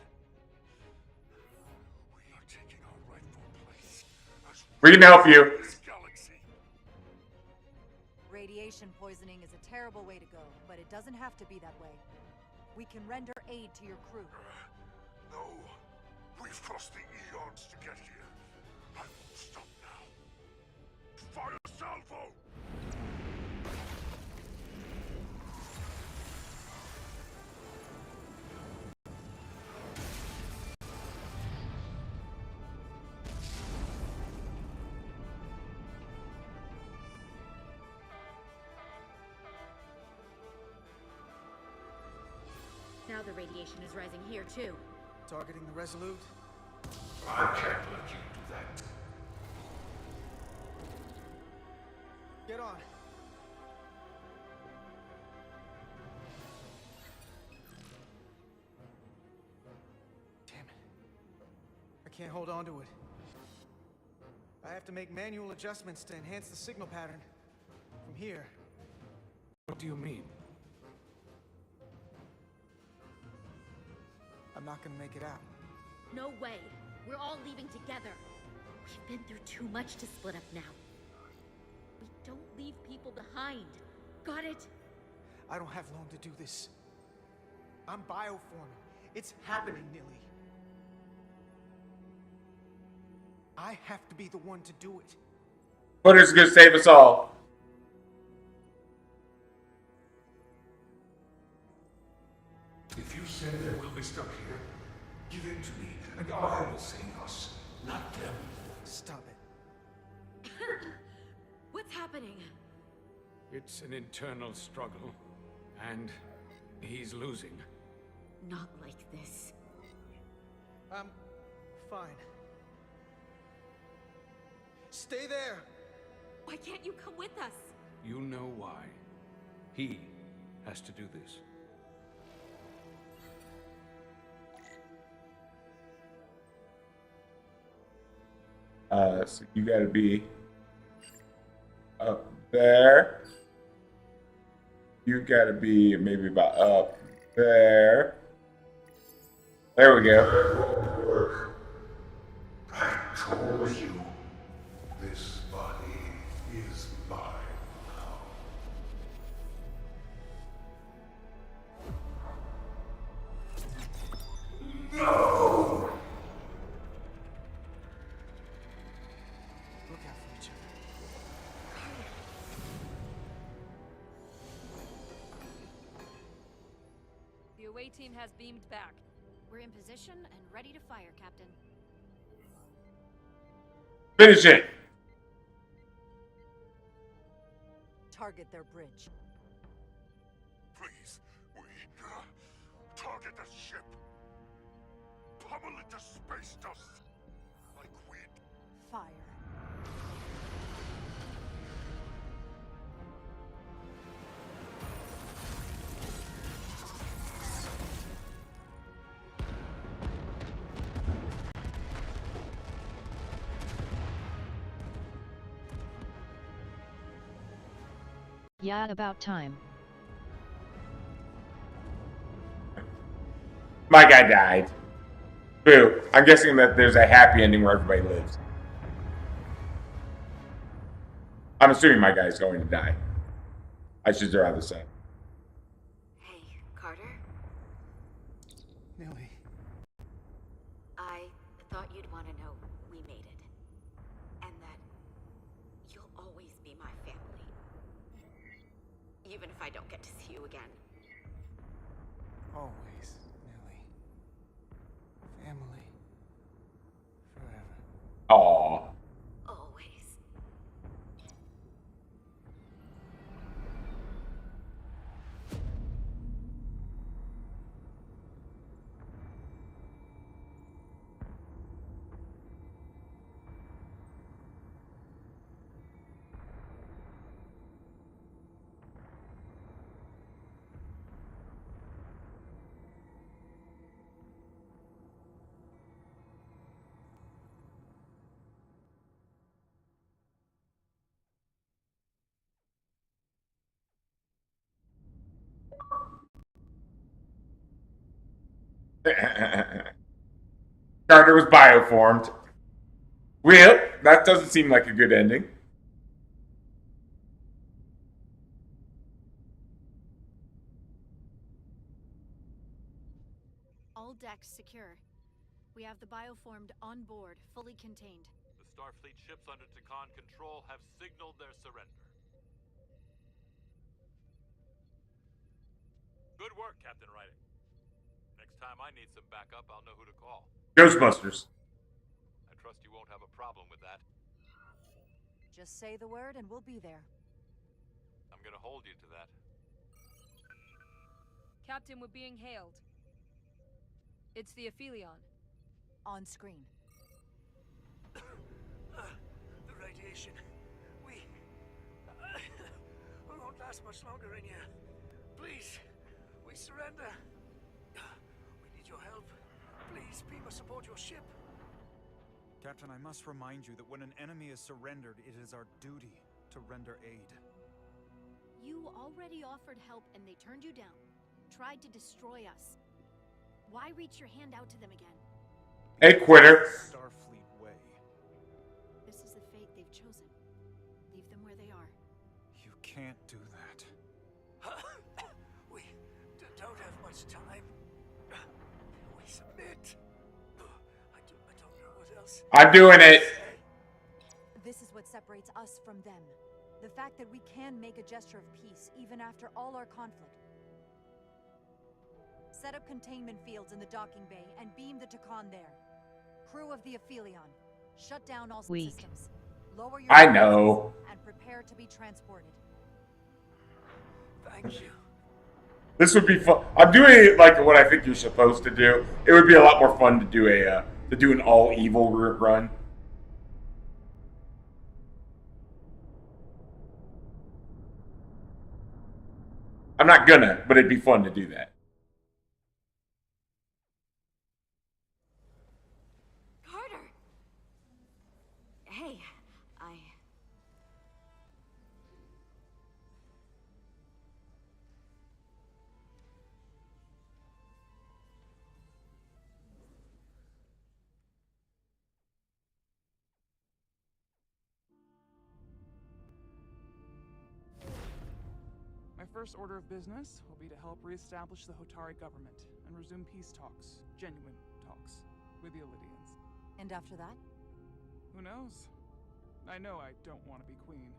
We are taking our rightful place as We can help you. this galaxy. Radiation poisoning is a terrible way to go, but it doesn't have to be that way. We can render aid to your crew. No, we've crossed the eons to get here. I won't stop now. Fire salvo! Now the radiation is rising here, too. Targeting the Resolute. I can't let you do that. Get on. Damn it. I can't hold on to it. I have to make manual adjustments to enhance the signal pattern. From here. What do you mean? I'm not gonna make it out. No way. We're all leaving together. We've been through too much to split up now. We don't leave people behind. Got it? I don't have long to do this. I'm bioforming. It's happening, Nilly. I have to be the one to do it. Putter's gonna save us all. If you say that we'll be stuck here, give in to me, and I will save us, not them. Stop it. What's happening? It's an internal struggle, and he's losing. Not like this. I'm fine. Stay there! Why can't you come with us? You know why. He has to do this. So you gotta be up there. You gotta be maybe about up there. There we go. I told you, this body is mine now. No! Look out for each other. The away team has beamed back. We're in position and ready to fire, Captain. Finish it. Target their bridge. Please, we target the ship. Pummel it to space dust, like we fire. Yeah, about time. My guy died. Boo. I'm guessing that there's a happy ending where everybody lives. I'm assuming my guy's going to die. I should rather say. Hey, Carter? Millie. I thought you'd want to know we made it. And that you'll always be my family. Even if I don't get to see you again. Always, Millie. Family. Forever. Aww. Always. Carter was bioformed. Well, that doesn't seem like a good ending. All decks secure. We have the bioformed on board, fully contained. The Starfleet ships under Takan control have signaled their surrender. Good work, Captain Rydick. Next time I need some backup, I'll know who to call. Ghostbusters. I trust you won't have a problem with that. Just say the word and we'll be there. I'm gonna hold you to that. Captain, we're being hailed. It's the Aphelion. On screen. The radiation. We won't last much longer in here. Please, we surrender. We need your help. Please, beam us aboard your ship. Captain, I must remind you that when an enemy is surrendered, it is our duty to render aid. You already offered help and they turned you down. Tried to destroy us. Why reach your hand out to them again? Hey, quitter. Starfleet way. This is the fate they've chosen. Leave them where they are. You can't do that. We don't have much time. We submit. I don't know what else. I'm doing it. This is what separates us from them. The fact that we can make a gesture of peace even after all our conflict. Set up containment fields in the docking bay and beam the Takan there. Crew of the Aphelion, shut down all systems. Lower your I know. and prepare to be transported. Thank you. This would be fun. I'm doing it like what I think you're supposed to do. It would be a lot more fun to do an all evil run. I'm not gonna, but it'd be fun to do that. Carter! Hey, My first order of business will be to help reestablish the Hotari government and resume peace talks, genuine talks, with the Illidians. And after that? Who knows? I know I don't want to be queen.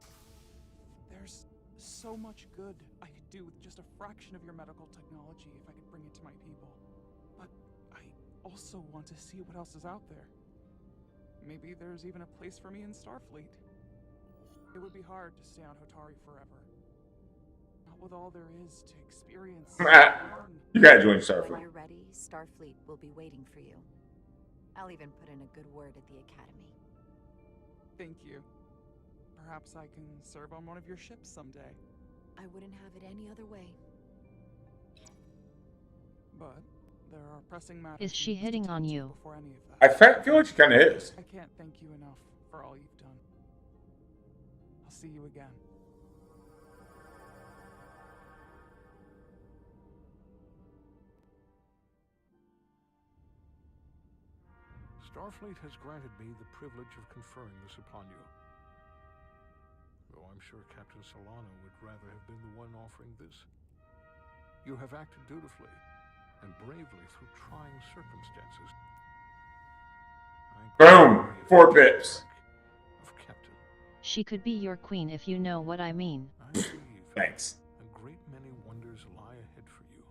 There's so much good I could do with just a fraction of your medical technology if I could bring it to my people. But I also want to see what else is out there. Maybe there's even a place for me in Starfleet. It would be hard to stay on Hotari forever. Not with all there is to experience. You gotta join When Starfleet. you're ready, Starfleet will be waiting for you. I'll even put in a good word at the Academy. Thank you. Perhaps I can serve on one of your ships someday. I wouldn't have it any other way. But there are pressing matters. Is she hitting on you? Before any of that. I feel like she kind of is. I can't thank you enough for all you've done. I'll see you again. Starfleet has granted me the privilege of conferring this upon you. Though I'm sure Captain Solano would rather have been the one offering this. You have acted dutifully and bravely through trying circumstances. Boom! 4 pips. She could be your queen if you know what I mean. Thanks. A great many wonders lie ahead for you,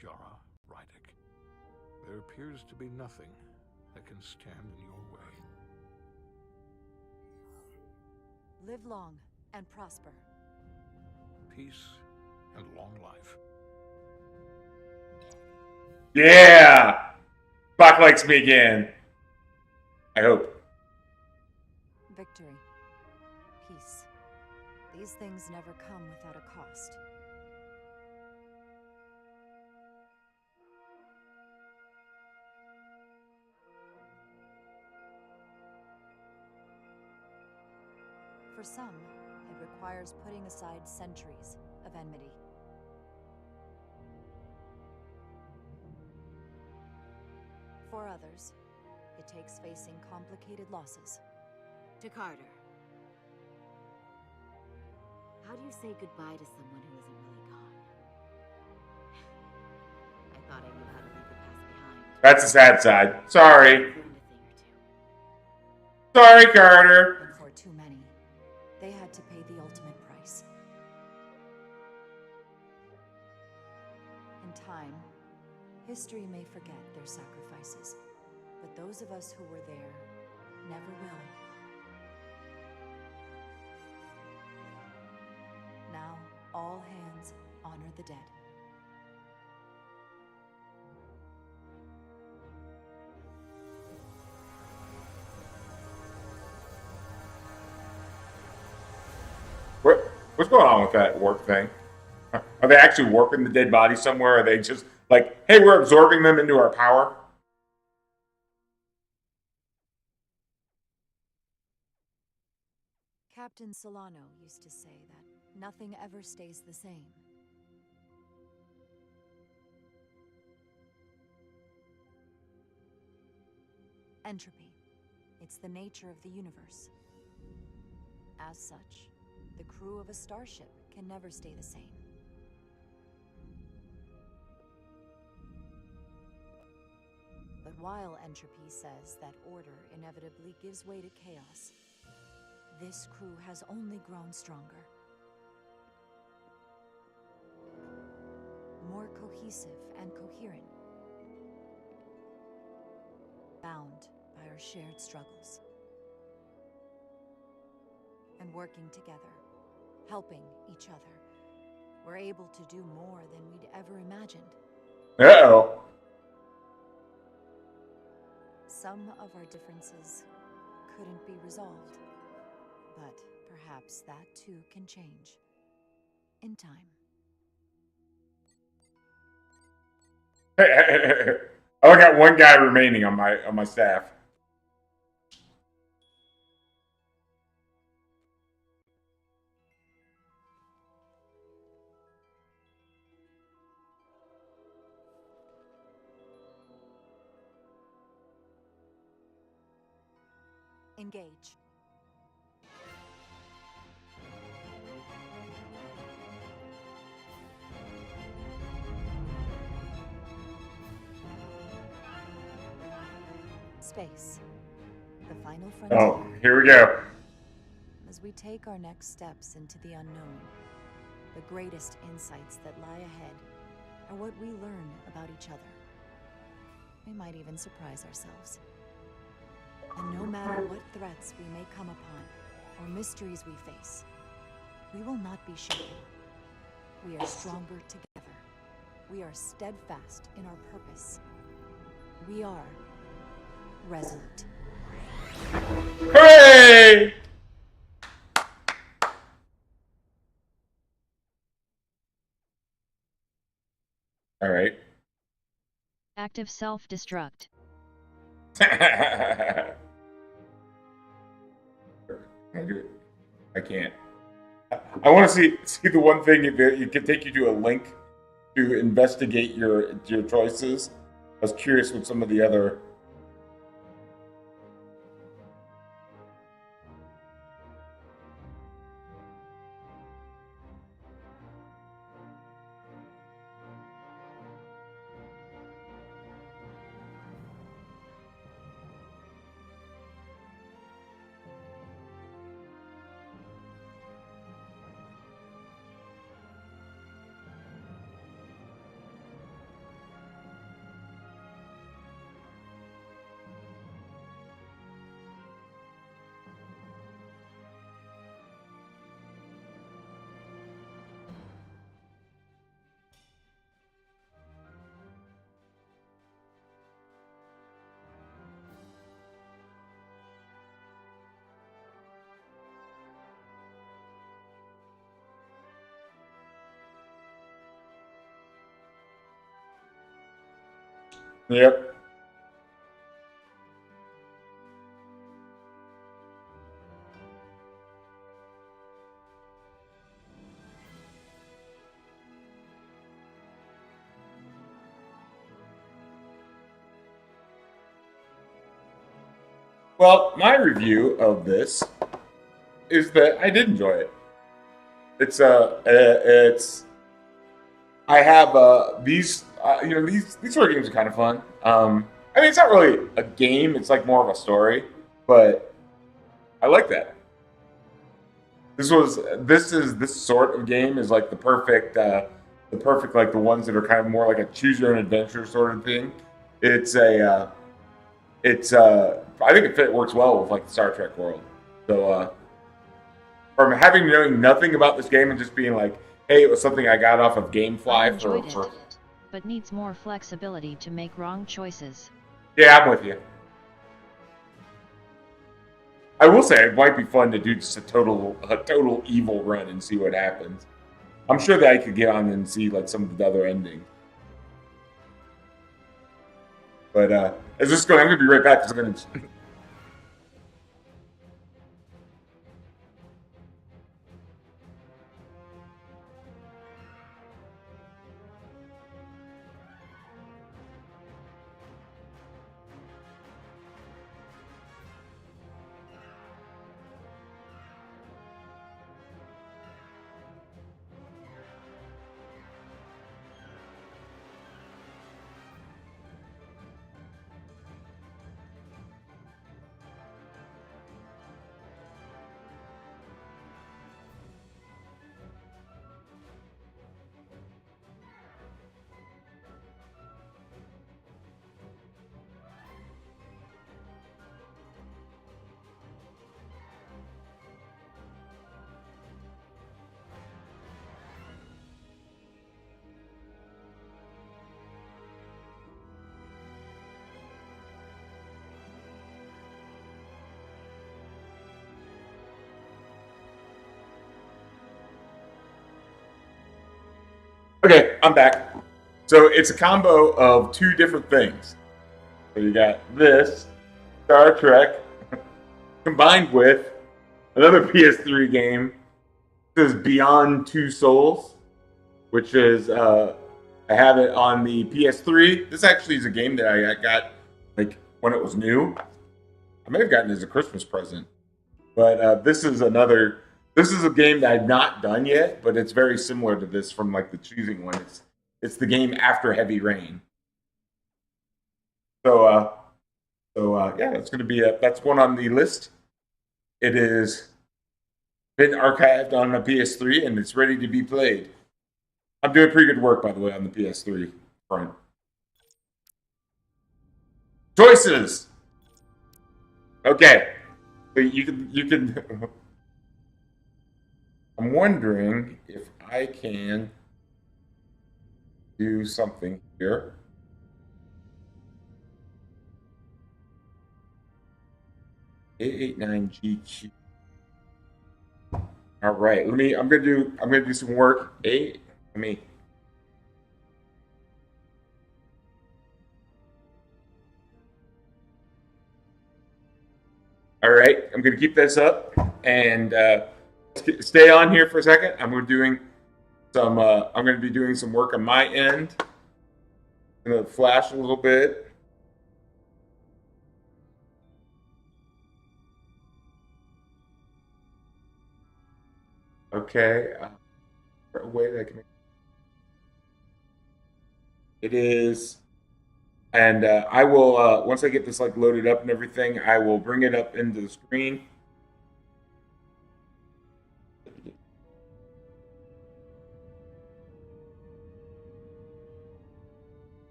Jara Rydek. There appears to be nothing that can stand in your way. Live long and prosper. Peace and long life. Yeah! Spock likes me again. I hope. Victory. Peace. These things never come without a cost. For some, it requires putting aside centuries of enmity. For others, it takes facing complicated losses. To Carter. How do you say goodbye to someone who isn't really gone? I thought I knew how to leave the past behind. That's the sad side. Sorry. Sorry, Carter. And for too many, they had to pay the ultimate price. In time, history may forget their sacrifices, but those of us who were there never will. Now, all hands honor the dead. What's going on with that work thing? Are they actually working the dead body somewhere? Or are they just like, hey, we're absorbing them into our power? Captain Solano used to say that nothing ever stays the same. Entropy. It's the nature of the universe. As such, the crew of a starship can never stay the same. But while entropy says that order inevitably gives way to chaos, this crew has only grown stronger. More cohesive and coherent. Bound by our shared struggles. And working together, helping each other, we're able to do more than we'd ever imagined. Uh-oh. Some of our differences couldn't be resolved, but perhaps that too can change in time. I only got one guy remaining on my staff. Engage. Space. The final frontier. Oh, here we go. As we take our next steps into the unknown, the greatest insights that lie ahead are what we learn about each other. We might even surprise ourselves. And no matter what threats we may come upon, or mysteries we face, we will not be shaken. We are stronger together. We are steadfast in our purpose. We are resolute. Hooray! Yay! All right. Active self-destruct. Can I do it? I can't. I want to see the one thing that it can take you to a link to investigate your choices. I was curious with some of the other. Yep. Well, my review of this is that I did enjoy it. It's I have these these sort of games are kind of fun. I mean, it's not really a game; it's like more of a story. But I like that. This sort of game is like the perfect like the ones that are kind of more like a choose your own adventure sort of thing. It's I think it works well with like the Star Trek world. So from knowing nothing about this game and just being like, hey, it was something I got off of GameFly for but needs more flexibility to make wrong choices. Yeah, I'm with you. I will say it might be fun to do just a total evil run and see what happens. I'm sure that I could get on and see like some of the other endings. But is this going? I'm gonna be right back because I'm gonna. Okay, I'm back. So it's a combo of two different things. So you got this Star Trek combined with another PS3 game. This is Beyond Two Souls, which is I have it on the PS3. This actually is a game that I got like when it was new. I may have gotten it as a Christmas present, but this is another. This is a game that I've not done yet, but it's very similar to this from like the choosing one. It's the game after Heavy Rain. So yeah, that's going to be that's one on the list. It is been archived on a PS3 and it's ready to be played. I'm doing pretty good work, by the way, on the PS3 front. Choices. Okay, so you can. I'm wondering if I can do something here. 889GQ. All right, I'm gonna do some work. All right, I'm gonna keep this up and stay on here for a second. I'm gonna be doing some work on my end. I'm gonna flash a little bit. Okay. A way that I can make it is, and I will once I get this like loaded up and everything, I will bring it up into the screen.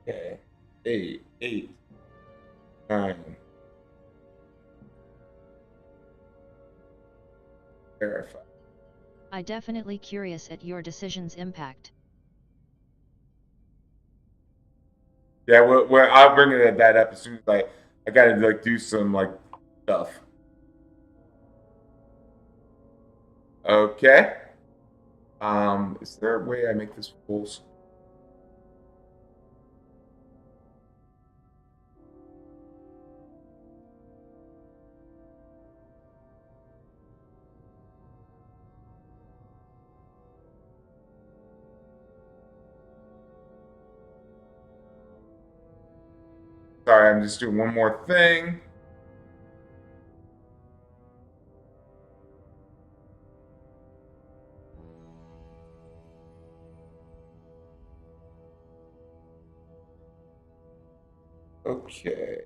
Okay. 8, 9. Verify. I definitely curious at your decision's impact. Yeah, well, I'll bring that up as soon as I gotta like do some like stuff. Okay. Is there a way I make this full? Sorry, I'm just doing one more thing. Okay.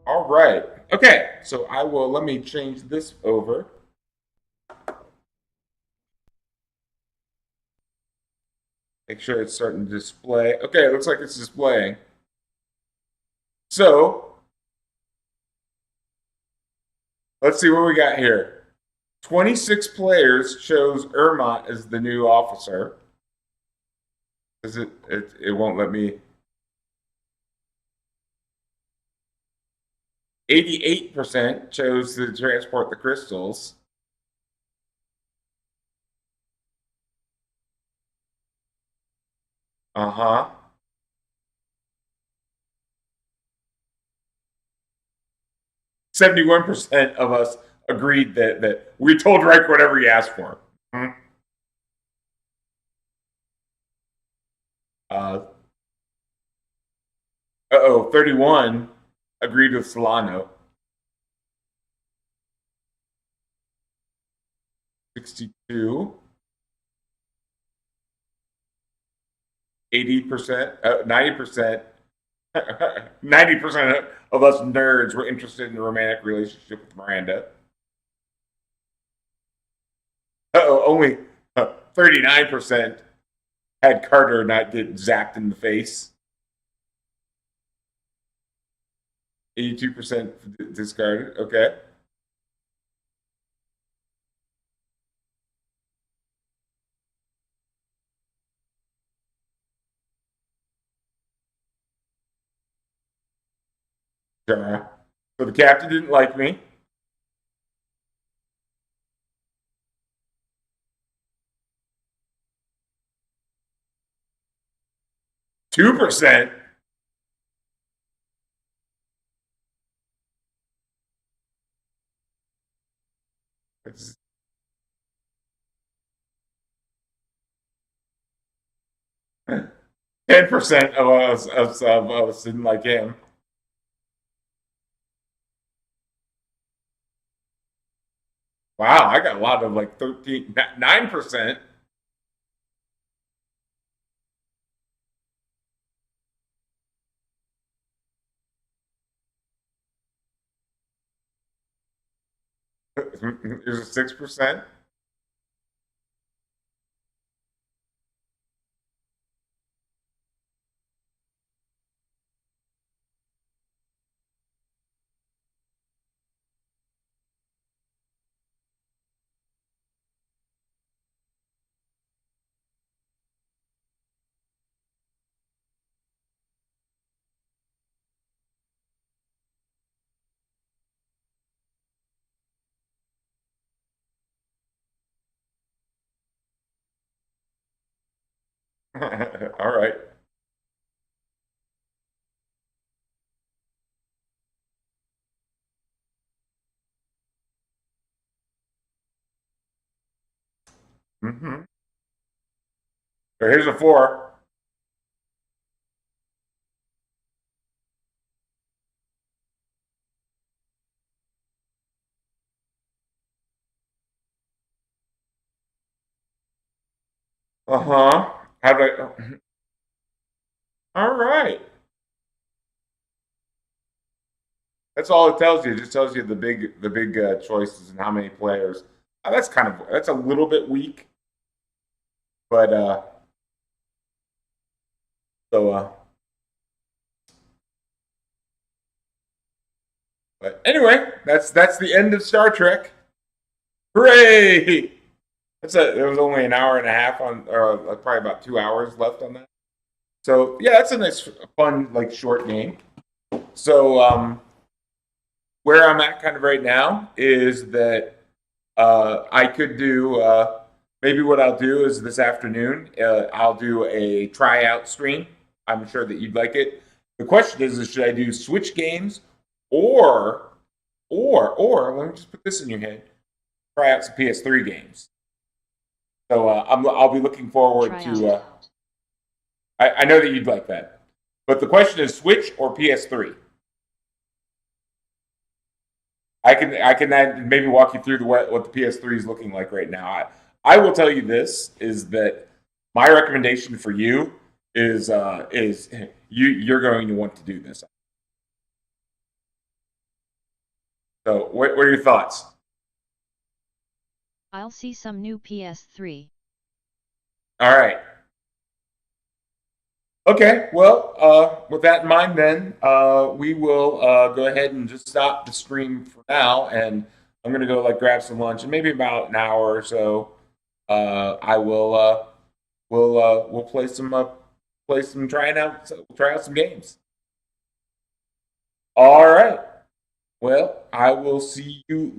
All right. Okay. So let me change this over. Make sure it's starting to display. Okay, it looks like it's displaying. So, let's see what we got here. 26 players chose Ermont as the new officer. It won't let me. 88% chose to transport the crystals. Uh-huh. 71% of us agreed that we told Reich whatever he asked for. Hmm. 31 agreed with Solano. 62. 80%, 90%, 90% of us nerds were interested in a romantic relationship with Miranda. Only 39% had Carter not get zapped in the face. 82% discarded. Okay. Sure. So the captain didn't like me. %. It's 10% of us didn't like him. Wow, I got a lot of like 9%. Is it 6%? All right. Mm-hmm. So here's a 4. Uh-huh. How do I... All right. That's all it tells you. It just tells you the big choices and how many players. That's a little bit weak, but so but anyway, that's the end of Star Trek. Hooray! There was only an hour and a half on, or probably about 2 hours left on that. So yeah, that's a nice, fun, like short game. So where I'm at kind of right now is that I could do maybe what I'll do is this afternoon I'll do a tryout stream. I'm sure that you'd like it. The question is should I do Switch games or let me just put this in your head, try out some PS3 games. So I'll be looking forward to. I know that you'd like that, but the question is Switch or PS3. I can maybe walk you through what the PS3 is looking like right now. I will tell you this is that my recommendation for you is you're going to want to do this. So what are your thoughts? I'll see some new PS3. All right. Okay, well, with that in mind, then we will go ahead and just stop the stream for now, and I'm gonna go grab some lunch, and maybe about an hour or so, I will we'll play some try out some games. All right. Well, I will see you